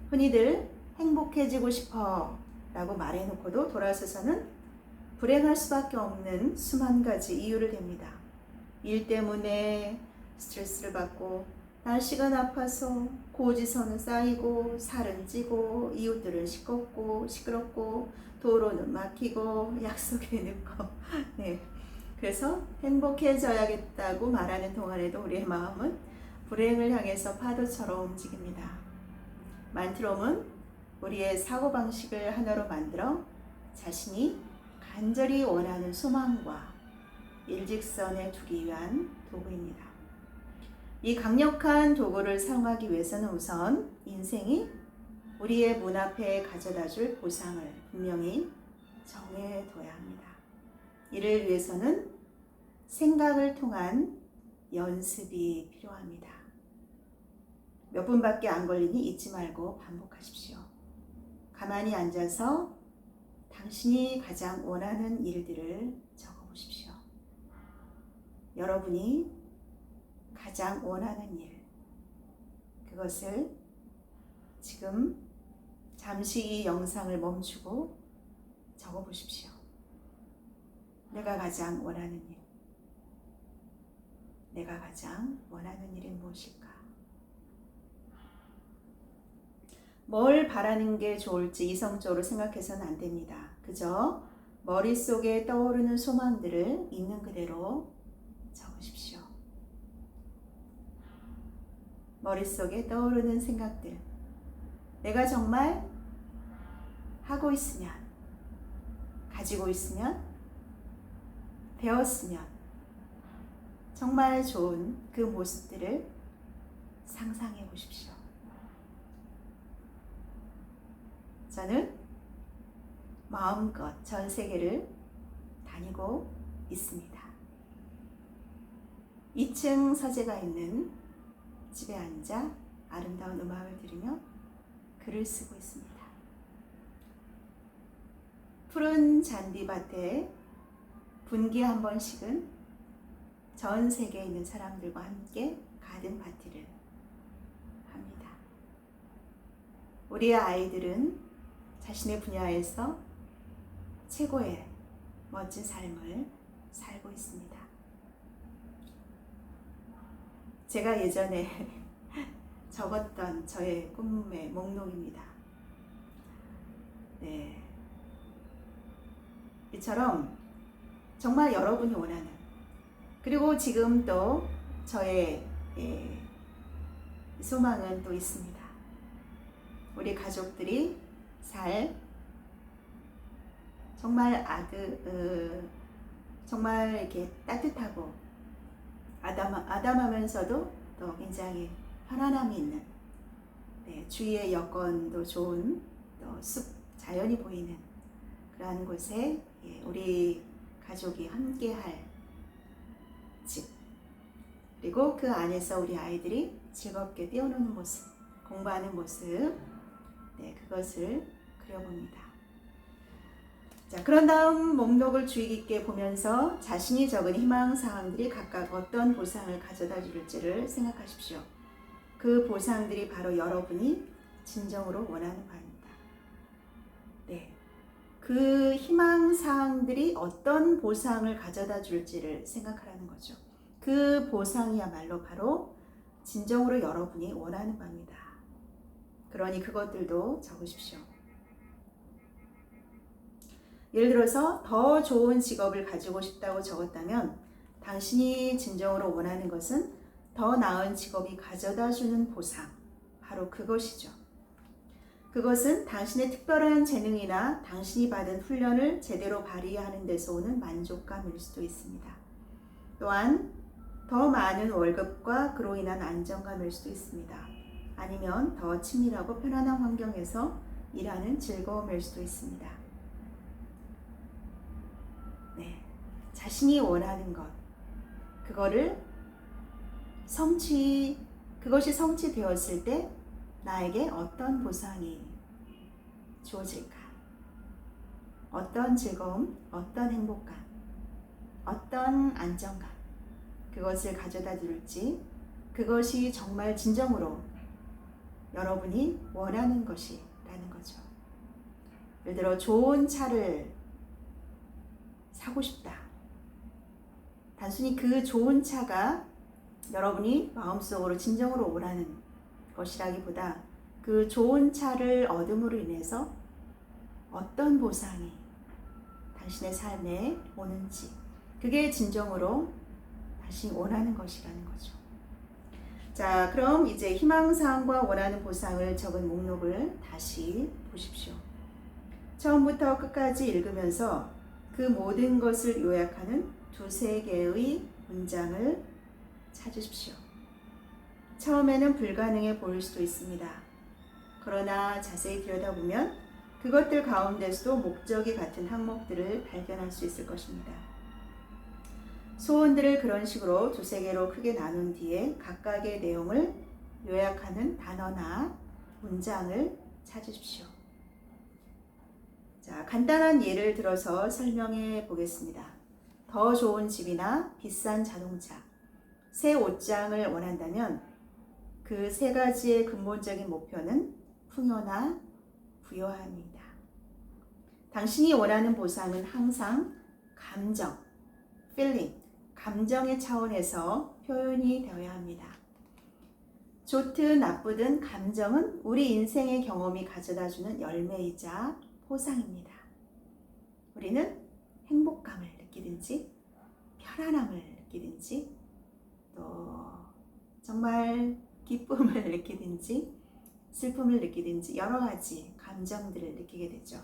흔히들 행복해지고 싶어 라고 말해놓고도 돌아서서는 불행할 수밖에 없는 수만 가지 이유를 댑니다. 일 때문에 스트레스를 받고, 날씨가 나빠서 고지서는 쌓이고, 살은 찌고, 이웃들은 시끄럽고, 도로는 막히고, 약속에 늦고. 네. 그래서 행복해져야겠다고 말하는 동안에도 우리의 마음은 불행을 향해서 파도처럼 움직입니다. 만트롬은 우리의 사고방식을 하나로 만들어 자신이 간절히 원하는 소망과 일직선에 두기 위한 도구입니다. 이 강력한 도구를 사용하기 위해서는 우선 인생이 우리의 문 앞에 가져다줄 보상을 분명히 정해둬야 합니다. 이를 위해서는 생각을 통한 연습이 필요합니다. 몇 분밖에 안 걸리니 잊지 말고 반복하십시오. 가만히 앉아서 당신이 가장 원하는 일들을 적어보십시오. 여러분이 가장 원하는 일, 그것을 지금 잠시 이 영상을 멈추고 적어보십시오. 내가 가장 원하는 일, 내가 가장 원하는 일이 무엇일까? 뭘 바라는 게 좋을지 이성적으로 생각해서는 안 됩니다. 그저 머릿속에 떠오르는 소망들을 있는 그대로 적으십시오. 머릿속에 떠오르는 생각들, 내가 정말 하고 있으면, 가지고 있으면, 배웠으면 정말 좋은 그 모습들을 상상해 보십시오. 저는 마음껏 전 세계를 다니고 있습니다. 2층 서재가 있는 집에 앉아 아름다운 음악을 들으며 글을 쓰고 있습니다. 푸른 잔디밭에 분기에 한 번씩은 전 세계에 있는 사람들과 함께 가든 파티를 합니다. 우리의 아이들은 자신의 분야에서 최고의 멋진 삶을 살고 있습니다. 제가 예전에 적었던 저의 꿈의 목록입니다. 네. 이처럼 정말 여러분이 원하는, 그리고 지금 또 저의 소망은 또 있습니다. 우리 가족들이 정말 정말 이렇게 따뜻하고 아담하면서도 또 굉장히 편안함이 있는, 네, 주위의 여건도 좋은, 또 숲, 자연이 보이는 그러한 곳에 우리 가족이 함께할 집, 그리고 그 안에서 우리 아이들이 즐겁게 뛰어노는 모습, 공부하는 모습, 네, 그것을 그려봅니다. 자, 그런 다음 목록을 주의 깊게 보면서 자신이 적은 희망사항들이 각각 어떤 보상을 가져다 줄지를 생각하십시오. 그 보상들이 바로 여러분이 진정으로 원하는 바입니다. 네, 그 희망사항들이 어떤 보상을 가져다 줄지를 생각하라는 거죠. 그 보상이야말로 바로 진정으로 여러분이 원하는 바입니다. 그러니 그것들도 적으십시오. 예를 들어서 더 좋은 직업을 가지고 싶다고 적었다면 당신이 진정으로 원하는 것은 더 나은 직업이 가져다주는 보상, 바로 그것이죠. 그것은 당신의 특별한 재능이나 당신이 받은 훈련을 제대로 발휘하는 데서 오는 만족감일 수도 있습니다. 또한 더 많은 월급과 그로 인한 안정감일 수도 있습니다. 아니면 더 친밀하고 편안한 환경에서 일하는 즐거움일 수도 있습니다. 네, 자신이 원하는 것, 그것이 성취되었을 때 나에게 어떤 보상이 주어질까? 어떤 즐거움, 어떤 행복감, 어떤 안정감, 그것을 가져다 줄지, 그것이 정말 진정으로 여러분이 원하는 것이라는 거죠. 예를 들어 좋은 차를 사고 싶다. 단순히 그 좋은 차가 여러분이 마음속으로 진정으로 원하는 것이라기보다 그 좋은 차를 얻음으로 인해서 어떤 보상이 당신의 삶에 오는지, 그게 진정으로 당신이 원하는 것이라는 거죠. 자, 그럼 이제 희망사항과 원하는 보상을 적은 목록을 다시 보십시오. 처음부터 끝까지 읽으면서 그 모든 것을 요약하는 두세 개의 문장을 찾으십시오. 처음에는 불가능해 보일 수도 있습니다. 그러나 자세히 들여다보면 그것들 가운데서도 목적이 같은 항목들을 발견할 수 있을 것입니다. 소원들을 그런 식으로 두세 개로 크게 나눈 뒤에 각각의 내용을 요약하는 단어나 문장을 찾으십시오. 자, 간단한 예를 들어서 설명해 보겠습니다. 더 좋은 집이나 비싼 자동차, 새 옷장을 원한다면 그 세 가지의 근본적인 목표는 풍요나 부요함입니다. 당신이 원하는 보상은 항상 감정, feeling, 감정의 차원에서 표현이 되어야 합니다. 좋든 나쁘든 감정은 우리 인생의 경험이 가져다주는 열매이자 포상입니다. 우리는 행복감을 느끼든지 편안함을 느끼든지 또 정말 기쁨을 느끼든지 슬픔을 느끼든지 여러 가지 감정들을 느끼게 되죠.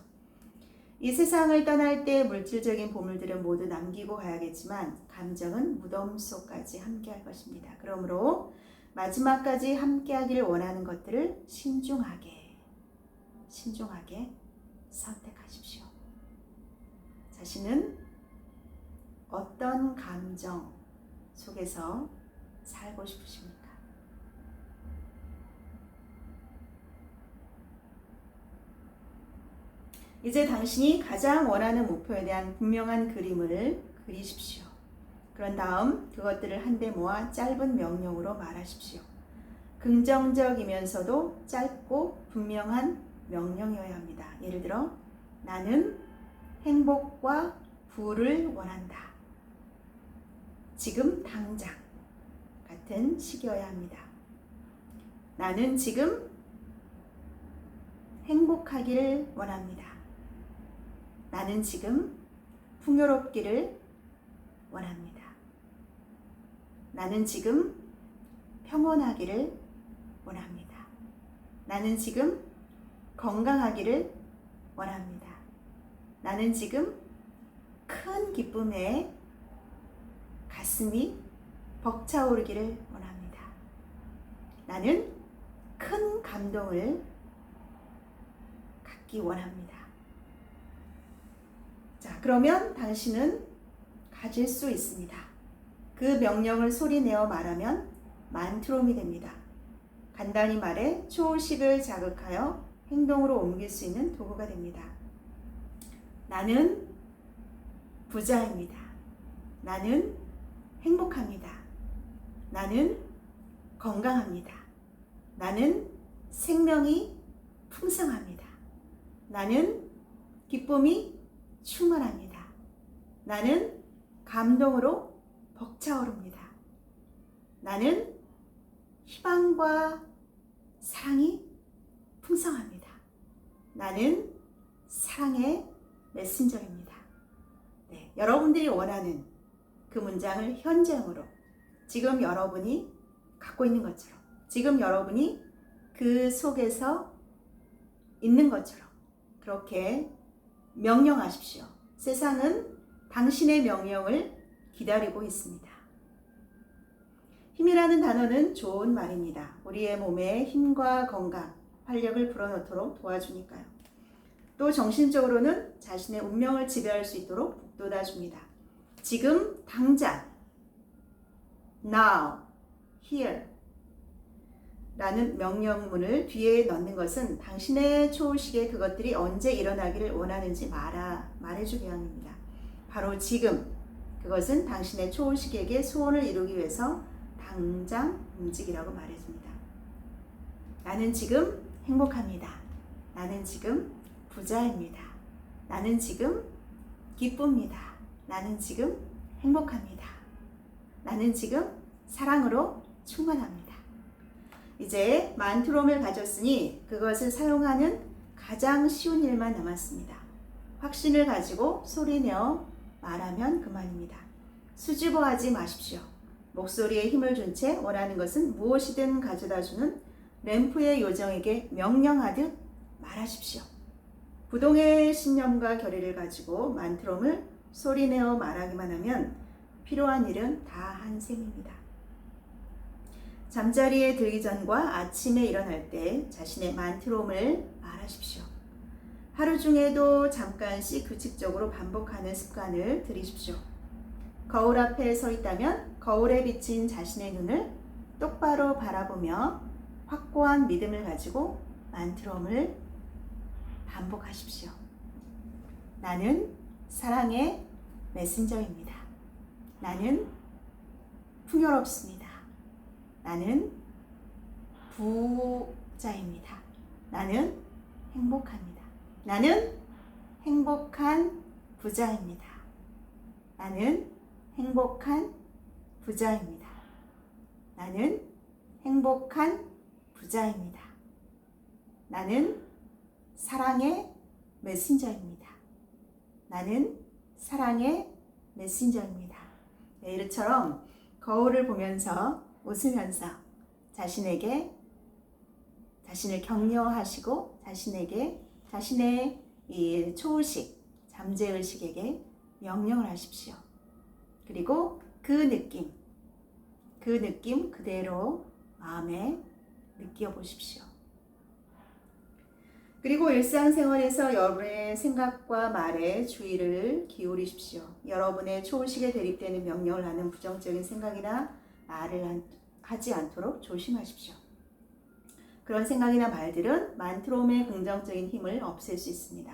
이 세상을 떠날 때 물질적인 보물들은 모두 남기고 가야겠지만 감정은 무덤 속까지 함께할 것입니다. 그러므로 마지막까지 함께하기를 원하는 것들을 신중하게 선택하십시오. 자신은 어떤 감정 속에서 살고 싶으십니까? 이제 당신이 가장 원하는 목표에 대한 분명한 그림을 그리십시오. 그런 다음 그것들을 한데 모아 짧은 명령으로 말하십시오. 긍정적이면서도 짧고 분명한 명령이어야 합니다. 예를 들어 나는 행복과 부를 원한다. 지금 당장 같은 식이어야 합니다. 나는 지금 행복하기를 원합니다. 나는 지금 풍요롭기를 원합니다. 나는 지금 평온하기를 원합니다. 나는 지금 건강하기를 원합니다. 나는 지금 큰 기쁨에 가슴이 벅차오르기를 원합니다. 나는 큰 감동을 갖기 원합니다. 자, 그러면 당신은 가질 수 있습니다. 그 명령을 소리내어 말하면 만트롬이 됩니다. 간단히 말해 초의식을 자극하여 행동으로 옮길 수 있는 도구가 됩니다. 나는 부자입니다. 나는 행복합니다. 나는 건강합니다. 나는 생명이 풍성합니다. 나는 기쁨이 충만합니다. 나는 감동으로 벅차오릅니다. 나는 희망과 사랑이 풍성합니다. 나는 사랑의 메신저입니다. 네, 여러분들이 원하는 그 문장을 현재형으로 지금 여러분이 갖고 있는 것처럼 지금 여러분이 그 속에서 있는 것처럼 그렇게 명령하십시오. 세상은 당신의 명령을 기다리고 있습니다. 힘이라는 단어는 좋은 말입니다. 우리의 몸에 힘과 건강, 활력을 불어넣도록 도와주니까요. 또 정신적으로는 자신의 운명을 지배할 수 있도록 북돋아줍니다. 지금 당장, now, here. 라는 명령문을 뒤에 넣는 것은 당신의 초의식에 그것들이 언제 일어나기를 원하는지 말해주기 위함입니다. 바로 지금, 그것은 당신의 초의식에게 소원을 이루기 위해서 당장 움직이라고 말해줍니다. 나는 지금 행복합니다. 나는 지금 부자입니다. 나는 지금 기쁩니다. 나는 지금 행복합니다. 나는 지금 사랑으로 충만합니다. 이제 만트롬을 가졌으니 그것을 사용하는 가장 쉬운 일만 남았습니다. 확신을 가지고 소리내어 말하면 그만입니다. 수줍어하지 마십시오. 목소리에 힘을 준 채 원하는 것은 무엇이든 가져다주는 램프의 요정에게 명령하듯 말하십시오. 부동의 신념과 결의를 가지고 만트롬을 소리내어 말하기만 하면 필요한 일은 다 한 셈입니다. 잠자리에 들기 전과 아침에 일어날 때 자신의 만트롬을 말하십시오. 하루 중에도 잠깐씩 규칙적으로 반복하는 습관을 들이십시오. 거울 앞에 서 있다면 거울에 비친 자신의 눈을 똑바로 바라보며 확고한 믿음을 가지고 만트롬을 반복하십시오. 나는 사랑의 메신저입니다. 나는 풍요롭습니다. 나는 부자입니다. 나는 행복합니다. 나는 행복한 부자입니다. 나는 행복한 부자입니다. 나는 행복한 부자입니다. 나는 사랑의 메신저입니다. 나는 사랑의 메신저입니다. 네, 이처럼 거울을 보면서 웃으면서 자신을 격려하시고 자신의 이 초의식, 잠재의식에게 명령을 하십시오. 그리고 그 느낌 그대로 마음에 느껴보십시오. 그리고 일상생활에서 여러분의 생각과 말에 주의를 기울이십시오. 여러분의 초의식에 대립되는 명령을 하는 부정적인 생각이나 말을 하지 않도록 조심하십시오. 그런 생각이나 말들은 만트롬의 긍정적인 힘을 없앨 수 있습니다.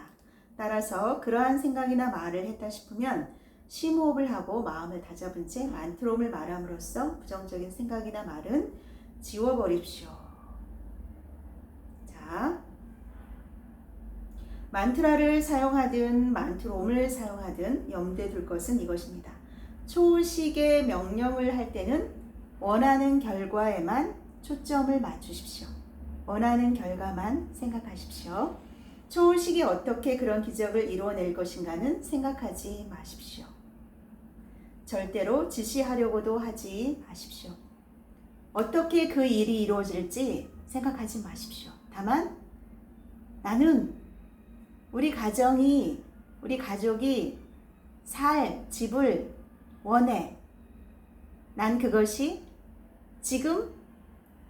따라서 그러한 생각이나 말을 했다 싶으면 심호흡을 하고 마음을 다잡은 채 만트롬을 말함으로써 부정적인 생각이나 말은 지워버립시오. 자, 만트라를 사용하든 만트롬을 사용하든 염두에 둘 것은 이것입니다. 초의식의 명령을 할 때는 원하는 결과에만 초점을 맞추십시오. 원하는 결과만 생각하십시오. 초의식이 어떻게 그런 기적을 이루어낼 것인가는 생각하지 마십시오. 절대로 지시하려고도 하지 마십시오. 어떻게 그 일이 이루어질지 생각하지 마십시오. 다만 나는 우리 가족이 살 집을 원해. 난 그것이 지금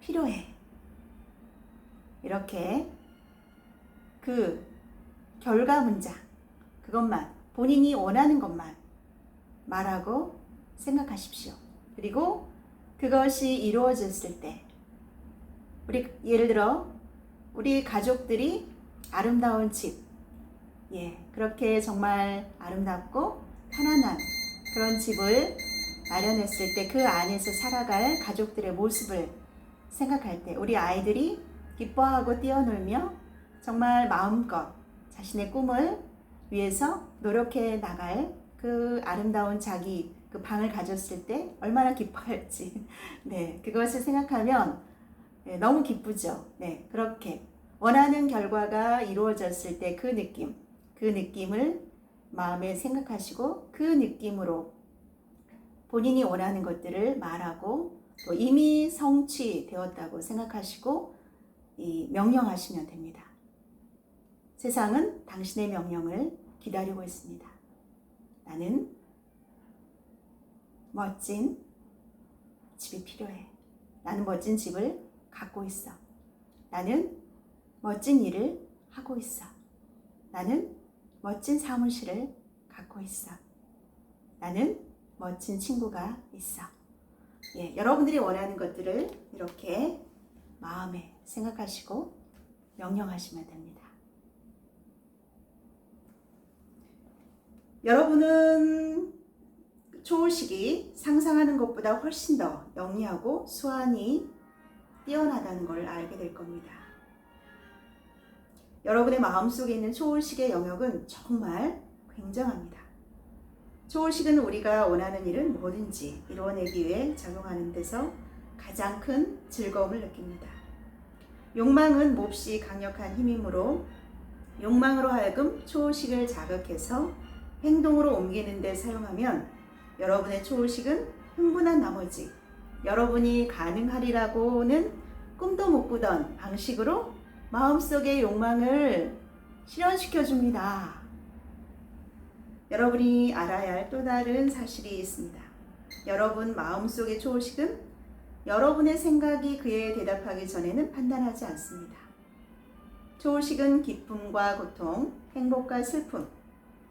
필요해. 이렇게 그 결과 문장, 그것만, 본인이 원하는 것만 말하고 생각하십시오. 그리고 그것이 이루어졌을 때, 예를 들어 우리 가족들이 아름다운 집, 그렇게 정말 아름답고 편안한 그런 집을 마련했을 때 그 안에서 살아갈 가족들의 모습을 생각할 때 우리 아이들이 기뻐하고 뛰어놀며 정말 마음껏 자신의 꿈을 위해서 노력해 나갈 그 아름다운 자기 그 방을 가졌을 때 얼마나 기뻐할지 그것을 생각하면 너무 기쁘죠. 그렇게 원하는 결과가 이루어졌을 때 그 느낌을 마음에 생각하시고 그 느낌으로 본인이 원하는 것들을 말하고 또 이미 성취되었다고 생각하시고 명령하시면 됩니다. 세상은 당신의 명령을 기다리고 있습니다. 나는 멋진 집이 필요해. 나는 멋진 집을 갖고 있어. 나는 멋진 일을 하고 있어. 나는 멋진 사무실을 갖고 있어. 나는 멋진 친구가 있어. 여러분들이 원하는 것들을 이렇게 마음에 생각하시고 명령하시면 됩니다. 여러분은 초월식이 상상하는 것보다 훨씬 더 영리하고 수완이 뛰어나다는 걸 알게 될 겁니다. 여러분의 마음속에 있는 초월식의 영역은 정말 굉장합니다. 초월식은 우리가 원하는 일을 뭐든지 이루어내기 위해 작용하는 데서 가장 큰 즐거움을 느낍니다. 욕망은 몹시 강력한 힘이므로 욕망으로 하여금 초월식을 자극해서 행동으로 옮기는 데 사용하면 여러분의 초월식은 흥분한 나머지 여러분이 가능하리라고는 꿈도 못 꾸던 방식으로 마음속의 욕망을 실현시켜 줍니다. 여러분이 알아야 할 또 다른 사실이 있습니다. 여러분 마음속의 초월식은 여러분의 생각이 그에 대답하기 전에는 판단하지 않습니다. 초월식은 기쁨과 고통, 행복과 슬픔,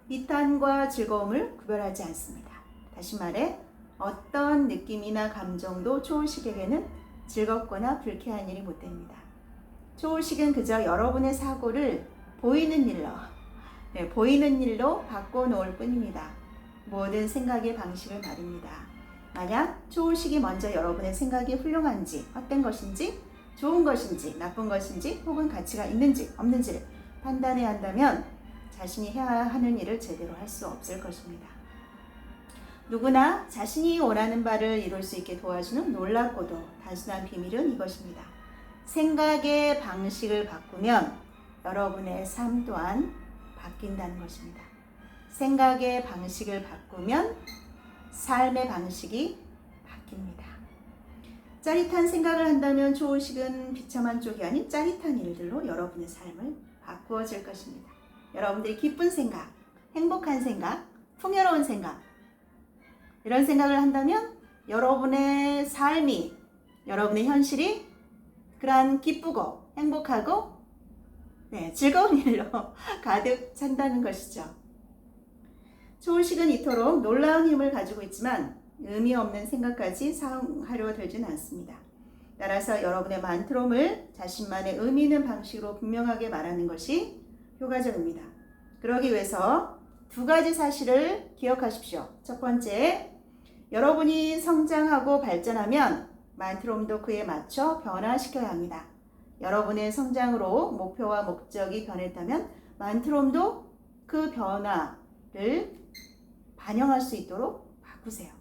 비탄과 즐거움을 구별하지 않습니다. 다시 말해 어떤 느낌이나 감정도 초월식에게는 즐겁거나 불쾌한 일이 못 됩니다. 초월식은 그저 여러분의 사고를 보이는 일로 바꿔놓을 뿐입니다. 모든 생각의 방식을 말입니다. 만약 초월식이 먼저 여러분의 생각이 훌륭한지, 헛된 것인지, 좋은 것인지, 나쁜 것인지, 혹은 가치가 있는지, 없는지를 판단해야 한다면 자신이 해야 하는 일을 제대로 할 수 없을 것입니다. 누구나 자신이 원하는 바를 이룰 수 있게 도와주는 놀랍고도 단순한 비밀은 이것입니다. 생각의 방식을 바꾸면 여러분의 삶 또한 바뀐다는 것입니다. 생각의 방식을 바꾸면 삶의 방식이 바뀝니다. 짜릿한 생각을 한다면 초월식은 비참한 쪽이 아닌 짜릿한 일들로 여러분의 삶을 바꾸어질 것입니다. 여러분들이 기쁜 생각, 행복한 생각, 풍요로운 생각, 이런 생각을 한다면 여러분의 삶이, 여러분의 현실이 그러한 기쁘고 행복하고 즐거운 일로 가득 찬다는 것이죠. 초월식은 이토록 놀라운 힘을 가지고 있지만 의미 없는 생각까지 사용하려 들지는 않습니다. 따라서 여러분의 만트롬을 자신만의 의미 있는 방식으로 분명하게 말하는 것이 효과적입니다. 그러기 위해서 두 가지 사실을 기억하십시오. 첫 번째, 여러분이 성장하고 발전하면 만트롬도 그에 맞춰 변화시켜야 합니다. 여러분의 성장으로 목표와 목적이 변했다면 만트롬도 그 변화를 반영할 수 있도록 바꾸세요.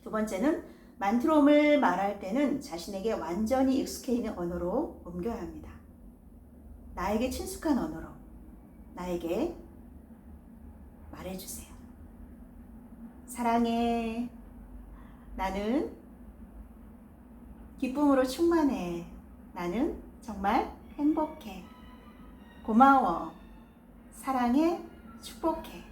두 번째는 만트롬을 말할 때는 자신에게 완전히 익숙해 있는 언어로 옮겨야 합니다. 나에게 친숙한 언어로 나에게 말해주세요. 사랑해. 나는 기쁨으로 충만해. 나는 정말 행복해. 고마워. 사랑해. 축복해.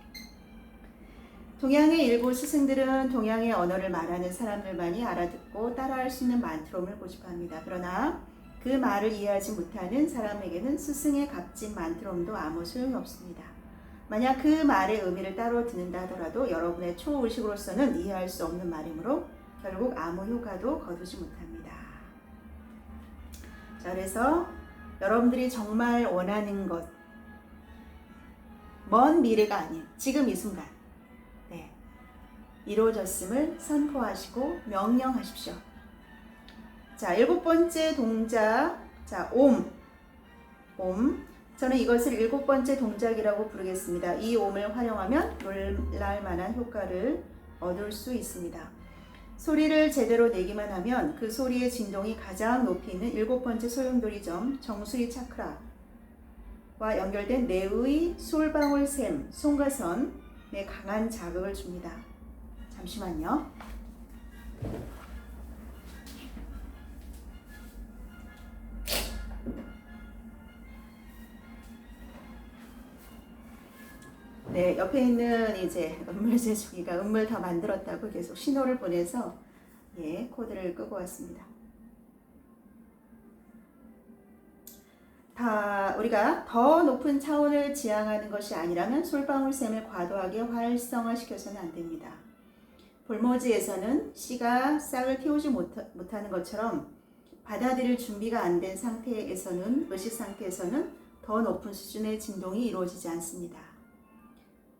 동양의 일부 스승들은 동양의 언어를 말하는 사람들만이 알아듣고 따라할 수 있는 만트롬을 고집합니다. 그러나 그 말을 이해하지 못하는 사람에게는 스승의 값진 만트롬도 아무 소용이 없습니다. 만약 그 말의 의미를 따로 듣는다 하더라도 여러분의 초의식으로서는 이해할 수 없는 말이므로 결국 아무 효과도 거두지 못합니다. 자, 그래서 여러분들이 정말 원하는 것, 먼 미래가 아닌 지금 이 순간 이루어졌음을 선포하시고 명령하십시오. 자, 7번째 동작, 자, 옴. 저는 이것을 7번째 동작이라고 부르겠습니다. 이 옴을 활용하면 놀랄만한 효과를 얻을 수 있습니다. 소리를 제대로 내기만 하면 그 소리의 진동이 가장 높이 있는 7번째 소용돌이점, 정수리 차크라와 연결된 뇌의 솔방울샘, 송가선에 강한 자극을 줍니다. 잠시만요. 네, 옆에 있는 이제 음물 제조기가 음물 다 만들었다고 계속 신호를 보내서 코드를 끄고 왔습니다. 우리가 더 높은 차원을 지향하는 것이 아니라면 솔방울샘을 과도하게 활성화시켜서는 안 됩니다. 볼모지에서는 씨가 싹을 틔우지 못하는 것처럼 받아들일 준비가 안 된 상태에서는, 의식 상태에서는 더 높은 수준의 진동이 이루어지지 않습니다.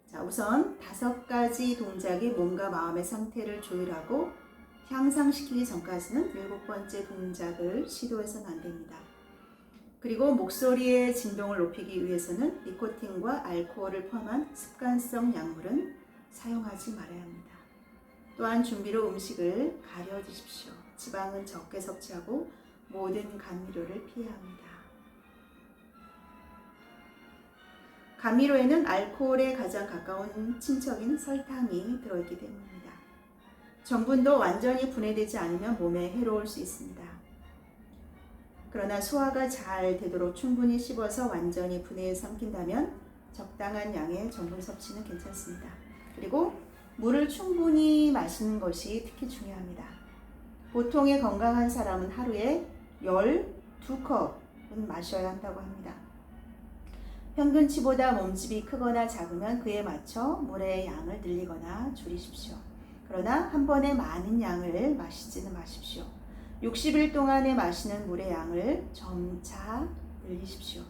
자, 우선 5가지 동작이 몸과 마음의 상태를 조율하고 향상시키기 전까지는 7번째 동작을 시도해서는 안 됩니다. 그리고 목소리의 진동을 높이기 위해서는 니코틴과 알코올을 포함한 습관성 약물은 사용하지 말아야 합니다. 또한 준비로 음식을 가려 드십시오. 지방은 적게 섭취하고 모든 감미료를 피해야 합니다. 감미료에는 알코올에 가장 가까운 친척인 설탕이 들어있기 때문입니다. 전분도 완전히 분해되지 않으면 몸에 해로울 수 있습니다. 그러나 소화가 잘 되도록 충분히 씹어서 완전히 분해해 삼킨다면 적당한 양의 전분 섭취는 괜찮습니다. 그리고 물을 충분히 마시는 것이 특히 중요합니다. 보통의 건강한 사람은 하루에 12컵은 마셔야 한다고 합니다. 평균치보다 몸집이 크거나 작으면 그에 맞춰 물의 양을 늘리거나 줄이십시오. 그러나 한 번에 많은 양을 마시지는 마십시오. 60일 동안에 마시는 물의 양을 점차 늘리십시오.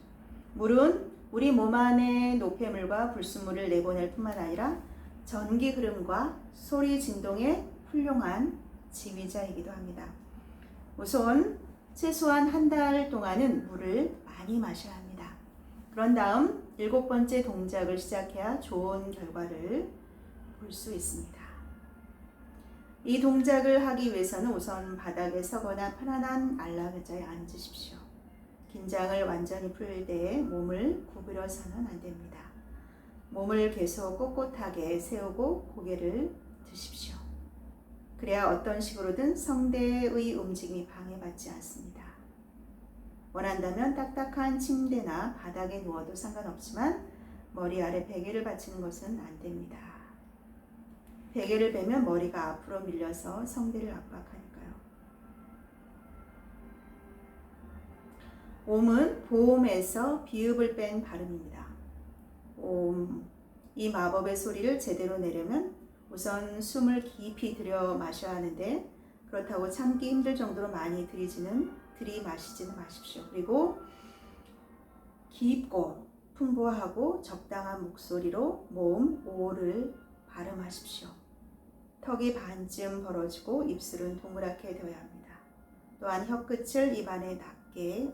물은 우리 몸 안에 노폐물과 불순물을 내보낼 뿐만 아니라 전기 흐름과 소리 진동의 훌륭한 지휘자이기도 합니다. 우선 최소한 한 달 동안은 물을 많이 마셔야 합니다. 그런 다음 7번째 동작을 시작해야 좋은 결과를 볼 수 있습니다. 이 동작을 하기 위해서는 우선 바닥에 서거나 편안한 안락의자에 앉으십시오. 긴장을 완전히 풀 때 몸을 구부려서는 안 됩니다. 몸을 계속 꼿꼿하게 세우고 고개를 드십시오. 그래야 어떤 식으로든 성대의 움직임이 방해받지 않습니다. 원한다면 딱딱한 침대나 바닥에 누워도 상관없지만 머리 아래 베개를 받치는 것은 안 됩니다. 베개를 베면 머리가 앞으로 밀려서 성대를 압박하니까요. 옴은 보음에서 비읍을 뺀 발음입니다. 옴. 이 마법의 소리를 제대로 내려면 우선 숨을 깊이 들여 마셔야 하는데 그렇다고 참기 힘들 정도로 많이 들이마시지는 마십시오. 그리고 깊고 풍부하고 적당한 목소리로 모음 오를 발음하십시오. 턱이 반쯤 벌어지고 입술은 동그랗게 되어야 합니다. 또한 혀끝을 입안에 낮게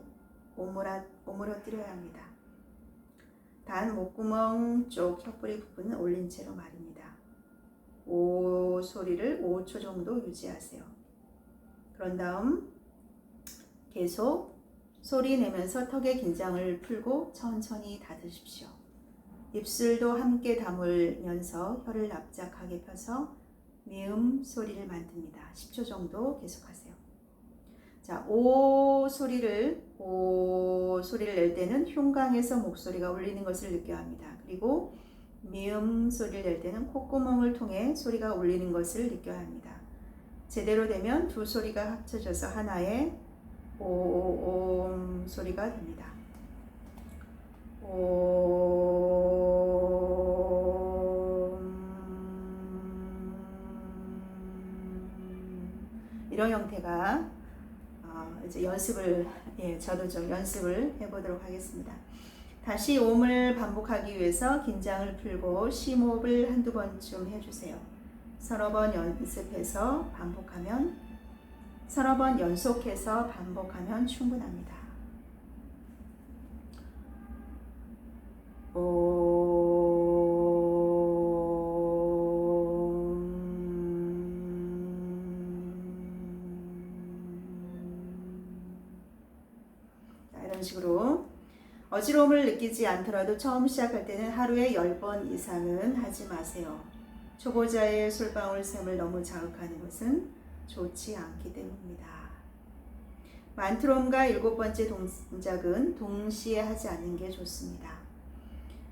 오므러뜨려야 합니다. 단 목구멍 쪽 혀뿌리 부분은 올린 채로 말입니다. 오 소리를 5초 정도 유지하세요. 그런 다음 계속 소리 내면서 턱의 긴장을 풀고 천천히 닫으십시오. 입술도 함께 다물면서 혀를 납작하게 펴서 미음 소리를 만듭니다. 10초 정도 계속하세요. 자, 오 소리를 낼 때는 흉곽에서 목소리가 울리는 것을 느껴야 합니다. 그리고 미음 소리를 낼 때는 콧구멍을 통해 소리가 울리는 것을 느껴야 합니다. 제대로 되면 두 소리가 합쳐져서 하나의 오옴 소리가 됩니다. 이런 형태가 이제 저도 좀 연습을 해보도록 하겠습니다. 다시 옴을 반복하기 위해서 긴장을 풀고 심호흡을 한두 번쯤 해주세요. 서너 번 연속해서 반복하면 충분합니다. 이런 식으로 어지러움을 느끼지 않더라도 처음 시작할 때는 하루에 10번 이상은 하지 마세요. 초보자의 솔방울 샘을 너무 자극하는 것은 좋지 않기 때문입니다. 만트롬과 7번째 동작은 동시에 하지 않는 게 좋습니다.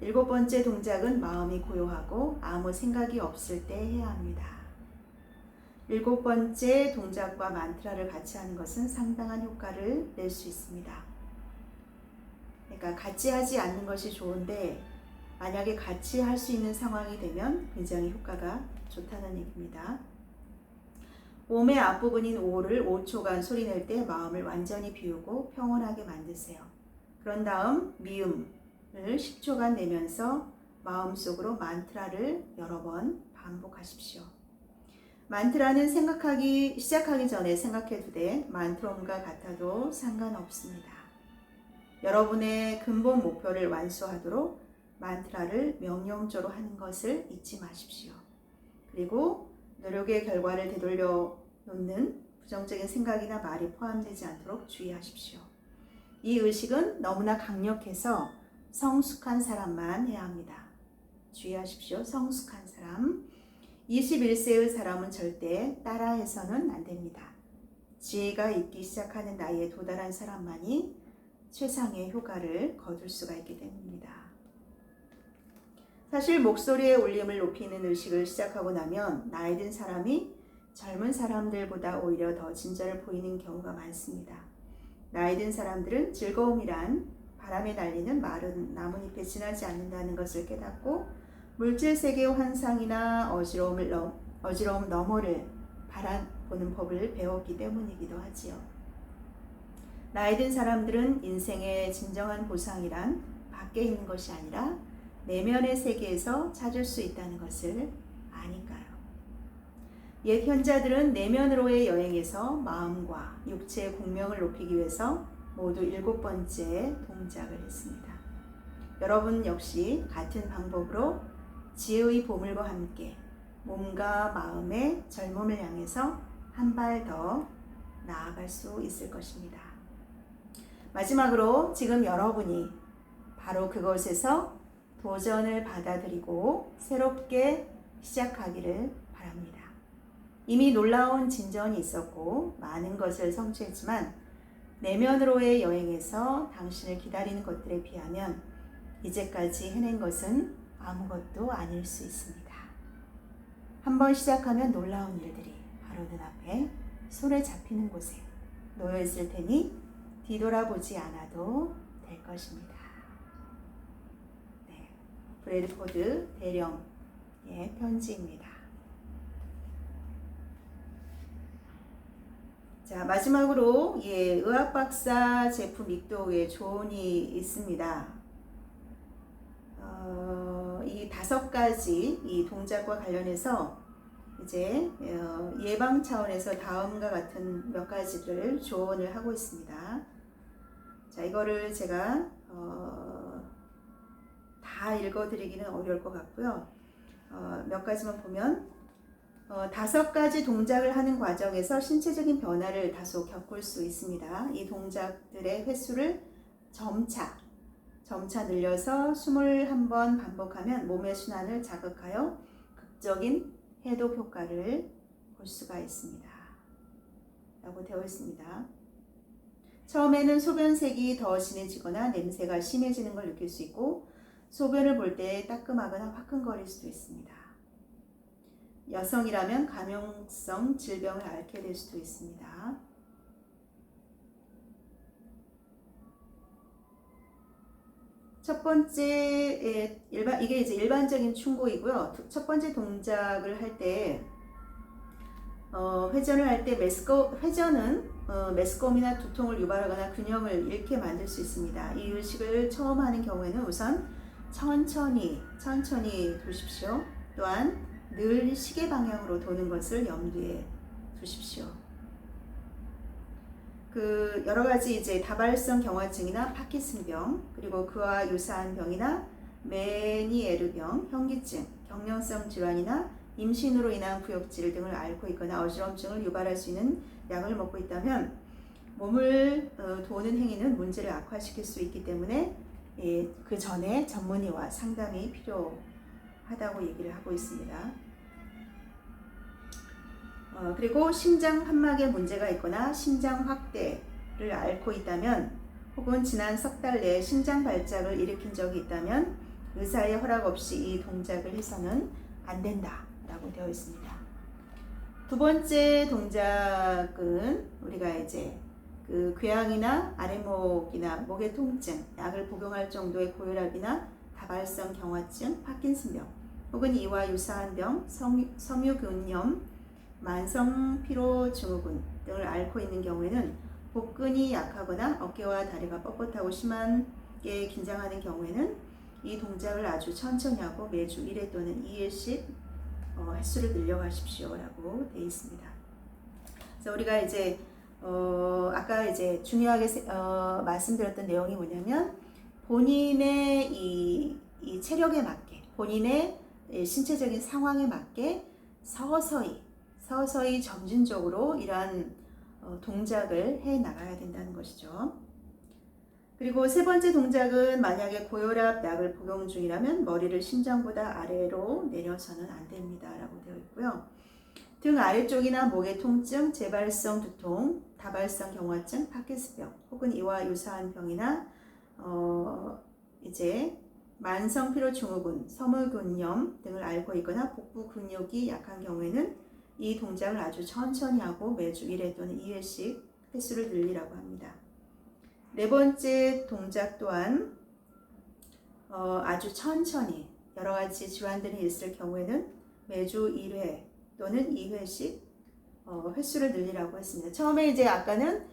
7번째 동작은 마음이 고요하고 아무 생각이 없을 때 해야 합니다. 7번째 동작과 만트라를 같이 하는 것은 상당한 효과를 낼 수 있습니다. 그러니까 같이 하지 않는 것이 좋은데 만약에 같이 할 수 있는 상황이 되면 굉장히 효과가 좋다는 얘기입니다. 몸의 앞부분인 오를 5초간 소리낼 때 마음을 완전히 비우고 평온하게 만드세요. 그런 다음 미음을 10초간 내면서 마음속으로 만트라를 여러 번 반복하십시오. 만트라는 시작하기 전에 생각해도 돼 만트롬과 같아도 상관없습니다. 여러분의 근본 목표를 완수하도록 만트라를 명령조로 하는 것을 잊지 마십시오. 그리고 노력의 결과를 되돌려 놓는 부정적인 생각이나 말이 포함되지 않도록 주의하십시오. 이 의식은 너무나 강력해서 성숙한 사람만 해야 합니다. 주의하십시오. 성숙한 사람. 21세의 사람은 절대 따라해서는 안 됩니다. 지혜가 있기 시작하는 나이에 도달한 사람만이 최상의 효과를 거둘 수가 있기 때문입니다. 사실 목소리의 울림을 높이는 의식을 시작하고 나면 나이 든 사람이 젊은 사람들보다 오히려 더 진전을 보이는 경우가 많습니다. 나이 든 사람들은 즐거움이란 바람에 날리는 마른 나뭇잎에 지나지 않는다는 것을 깨닫고 물질 세계의 환상이나 어지러움 너머를 바라보는 법을 배웠기 때문이기도 하지요. 나이 든 사람들은 인생의 진정한 보상이란 밖에 있는 것이 아니라 내면의 세계에서 찾을 수 있다는 것을 아니까요. 옛 현자들은 내면으로의 여행에서 마음과 육체의 공명을 높이기 위해서 모두 7번째 동작을 했습니다. 여러분 역시 같은 방법으로 지혜의 보물과 함께 몸과 마음의 젊음을 향해서 한 발 더 나아갈 수 있을 것입니다. 마지막으로 지금 여러분이 바로 그것에서 도전을 받아들이고 새롭게 시작하기를 바랍니다. 이미 놀라운 진전이 있었고 많은 것을 성취했지만 내면으로의 여행에서 당신을 기다리는 것들에 비하면 이제까지 해낸 것은 아무것도 아닐 수 있습니다. 한번 시작하면 놀라운 일들이 바로 눈앞에 손에 잡히는 곳에 놓여 있을 테니 뒤돌아보지 않아도 될 것입니다. 네, 브래드포드 대령의 편지입니다. 자, 마지막으로 의학박사 제품 익독의 조언이 있습니다. 이 5가지 이 동작과 관련해서 이제 예방 차원에서 다음과 같은 몇 가지를 조언을 하고 있습니다. 자, 이거를 제가 다 읽어드리기는 어려울 것 같고요. 몇 가지만 보면 5가지 동작을 하는 과정에서 신체적인 변화를 다소 겪을 수 있습니다. 이 동작들의 횟수를 점차 늘려서 21번 반복하면 몸의 순환을 자극하여 극적인 해독 효과를 볼 수가 있습니다. 라고 되어 있습니다. 처음에는 소변색이 더 진해지거나 냄새가 심해지는 걸 느낄 수 있고 소변을 볼 때 따끔하거나 화끈거릴 수도 있습니다. 여성이라면 감염성 질병을 앓게 될 수도 있습니다. 첫 번째, 이게 이제 일반적인 충고이고요. 첫 번째 동작을 할 때, 회전을 할 때 회전은 메스꺼움이나 두통을 유발하거나 균형을 잃게 만들 수 있습니다. 이 의식을 처음 하는 경우에는 우선 천천히 두십시오. 또한 늘 시계 방향으로 도는 것을 염두에 두십시오. 여러 가지 이제 다발성 경화증이나 파킨슨병, 그리고 그와 유사한 병이나 메니에르병, 현기증, 경련성 질환이나 임신으로 인한 구역질 등을 앓고 있거나 어지럼증을 유발할 수 있는 약을 먹고 있다면 몸을 도는 행위는 문제를 악화시킬 수 있기 때문에 그 전에 전문의와 상담이 필요하다고 얘기를 하고 있습니다. 그리고 심장 판막에 문제가 있거나 심장 확대를 앓고 있다면 혹은 지난 석 달 내에 심장 발작을 일으킨 적이 있다면 의사의 허락 없이 이 동작을 해서는 안 된다 라고 되어 있습니다. 두 번째 동작은 우리가 이제 궤양이나 아랫목이나 목의 통증, 약을 복용할 정도의 고혈압이나 다발성 경화증, 파킨슨병 혹은 이와 유사한 병, 섬유균염, 만성 피로 증후군 등을 앓고 있는 경우에는 복근이 약하거나 어깨와 다리가 뻣뻣하고 심하게 긴장하는 경우에는 이 동작을 아주 천천히 하고 매주 1회 또는 2회씩 횟수를 늘려가십시오 라고 되어 있습니다. 그래서 우리가 이제 아까 이제 중요하게 말씀드렸던 내용이 뭐냐면 본인의 이 체력에 맞게 본인의 신체적인 상황에 맞게 서서히 점진적으로 이러한 동작을 해 나가야 된다는 것이죠. 그리고 세 번째 동작은 만약에 고혈압 약을 복용 중이라면 머리를 심장보다 아래로 내려서는 안 됩니다 라고 되어 있고요. 등 아래쪽이나 목의 통증, 재발성 두통, 다발성 경화증, 파킨슨병 혹은 이와 유사한 병이나 이제 만성 피로 증후군, 서물근염 등을 앓고 있거나 복부 근육이 약한 경우에는 이 동작을 아주 천천히 하고 매주 1회 또는 2회씩 횟수를 늘리라고 합니다. 네 번째 동작 또한 아주 천천히 여러 가지 질환들이 있을 경우에는 매주 1회 또는 2회씩 횟수를 늘리라고 했습니다. 처음에 이제 아까는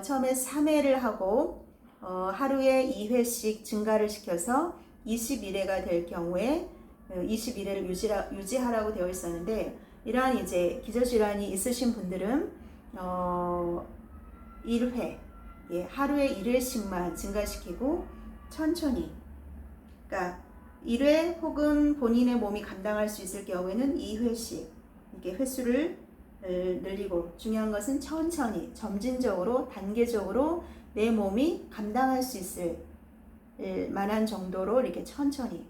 처음에 3회를 하고 하루에 2회씩 증가를 시켜서 21회가 될 경우에 21회를 유지하라고 되어 있었는데 이러한 이제 기저질환이 있으신 분들은 1회 하루에 1회씩만 증가시키고 천천히 그러니까 1회 혹은 본인의 몸이 감당할 수 있을 경우에는 2회씩 이렇게 횟수를 늘리고 중요한 것은 천천히 점진적으로 단계적으로 내 몸이 감당할 수 있을 만한 정도로 이렇게 천천히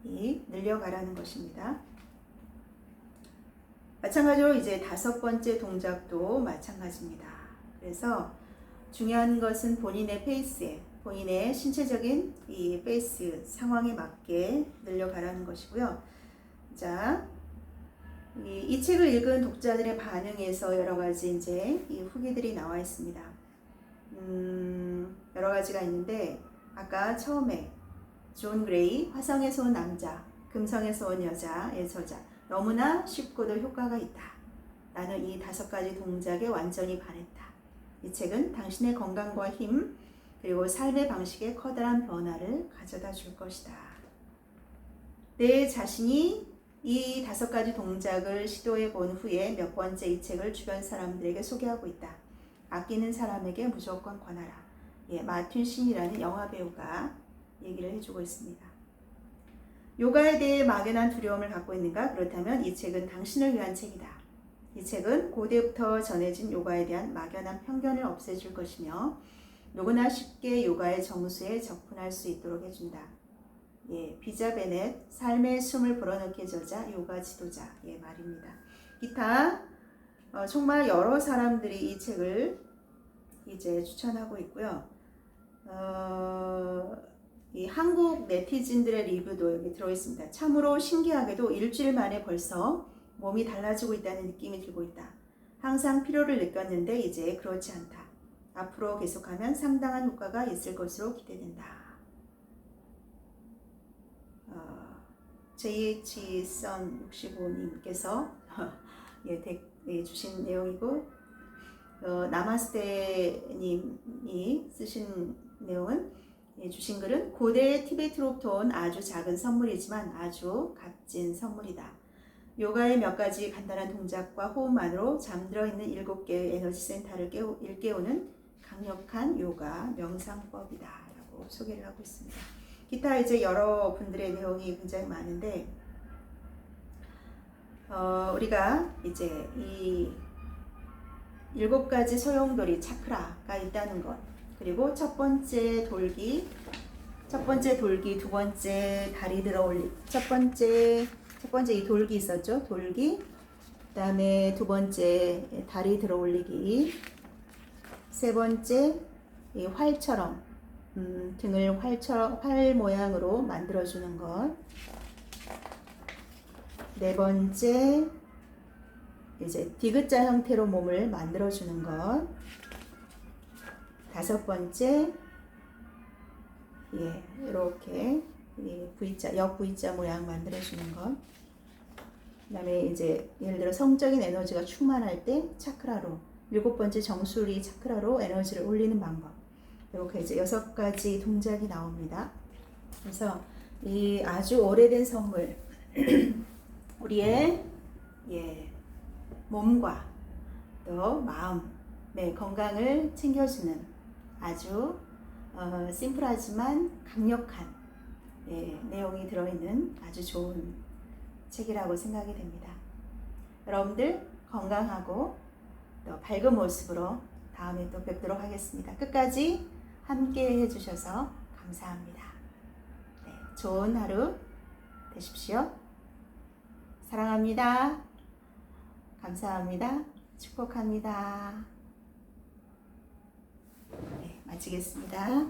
늘려가라는 것입니다. 마찬가지로 이제 다섯 번째 동작도 마찬가지입니다. 그래서 중요한 것은 본인의 페이스에 본인의 신체적인 이 페이스 상황에 맞게 늘려가라는 것이고요. 자, 이 책을 읽은 독자들의 반응에서 여러 가지 이제 이 후기들이 나와 있습니다. 여러 가지가 있는데 아까 처음에 존 그레이 화성에서 온 남자, 금성에서 온 여자의 저자 너무나 쉽고도 효과가 있다. 나는 이 5가지 동작에 완전히 반했다. 이 책은 당신의 건강과 힘 그리고 삶의 방식에 커다란 변화를 가져다 줄 것이다. 내 자신이 이 5가지 동작을 시도해 본 후에 몇 번째 이 책을 주변 사람들에게 소개하고 있다. 아끼는 사람에게 무조건 권하라. 마틴 신이라는 영화 배우가 얘기를 해주고 있습니다. 요가에 대해 막연한 두려움을 갖고 있는가? 그렇다면 이 책은 당신을 위한 책이다. 이 책은 고대부터 전해진 요가에 대한 막연한 편견을 없애줄 것이며 누구나 쉽게 요가의 정수에 접근할 수 있도록 해준다. 비자 베넷, 삶의 숨을 불어넣게 저자, 요가 지도자의 말입니다. 기타 정말 여러 사람들이 이 책을 이제 추천하고 있고요. 이 한국 네티즌들의 리뷰도 여기 들어있습니다. 참으로 신기하게도 일주일 만에 벌써 몸이 달라지고 있다는 느낌이 들고 있다. 항상 피로를 느꼈는데 이제 그렇지 않다. 앞으로 계속하면 상당한 효과가 있을 것으로 기대된다. JH선65님께서 주신 내용이고 나마스테님이 쓰신 내용은 주신 글은 고대 티베트로부터 온 아주 작은 선물이지만 아주 값진 선물이다. 요가의 몇 가지 간단한 동작과 호흡만으로 잠들어 있는 7개의 에너지 센터를 일깨우는 강력한 요가 명상법이다 라고 소개를 하고 있습니다. 기타 이제 여러 분들의 내용이 굉장히 많은데 우리가 이제 이 7가지 소용돌이 차크라가 있다는 것 그리고 첫 번째 돌기, 두 번째 다리 들어 올리, 첫 번째 이 돌기 있었죠? 돌기, 그 다음에 두 번째 다리 들어 올리기, 세 번째 이 활처럼 등을 활 모양으로 만들어주는 것, 네 번째 이제 디귿자 형태로 몸을 만들어주는 것, 다섯 번째 이렇게 V자, 역 V자 모양 만들어주는 것, 그다음에 이제 예를 들어 성적인 에너지가 충만할 때 차크라로 7번째 정수리 차크라로 에너지를 올리는 방법. 이렇게 이제 6가지 동작이 나옵니다. 그래서 이 아주 오래된 선물 우리의 몸과 또 마음의 건강을 챙겨주는 아주 심플하지만 강력한 내용이 들어있는 아주 좋은 책이라고 생각이 됩니다. 여러분들 건강하고 또 밝은 모습으로 다음에 또 뵙도록 하겠습니다. 끝까지 함께 해주셔서 감사합니다. 네, 좋은 하루 되십시오. 사랑합니다. 감사합니다. 축복합니다. 네, 마치겠습니다.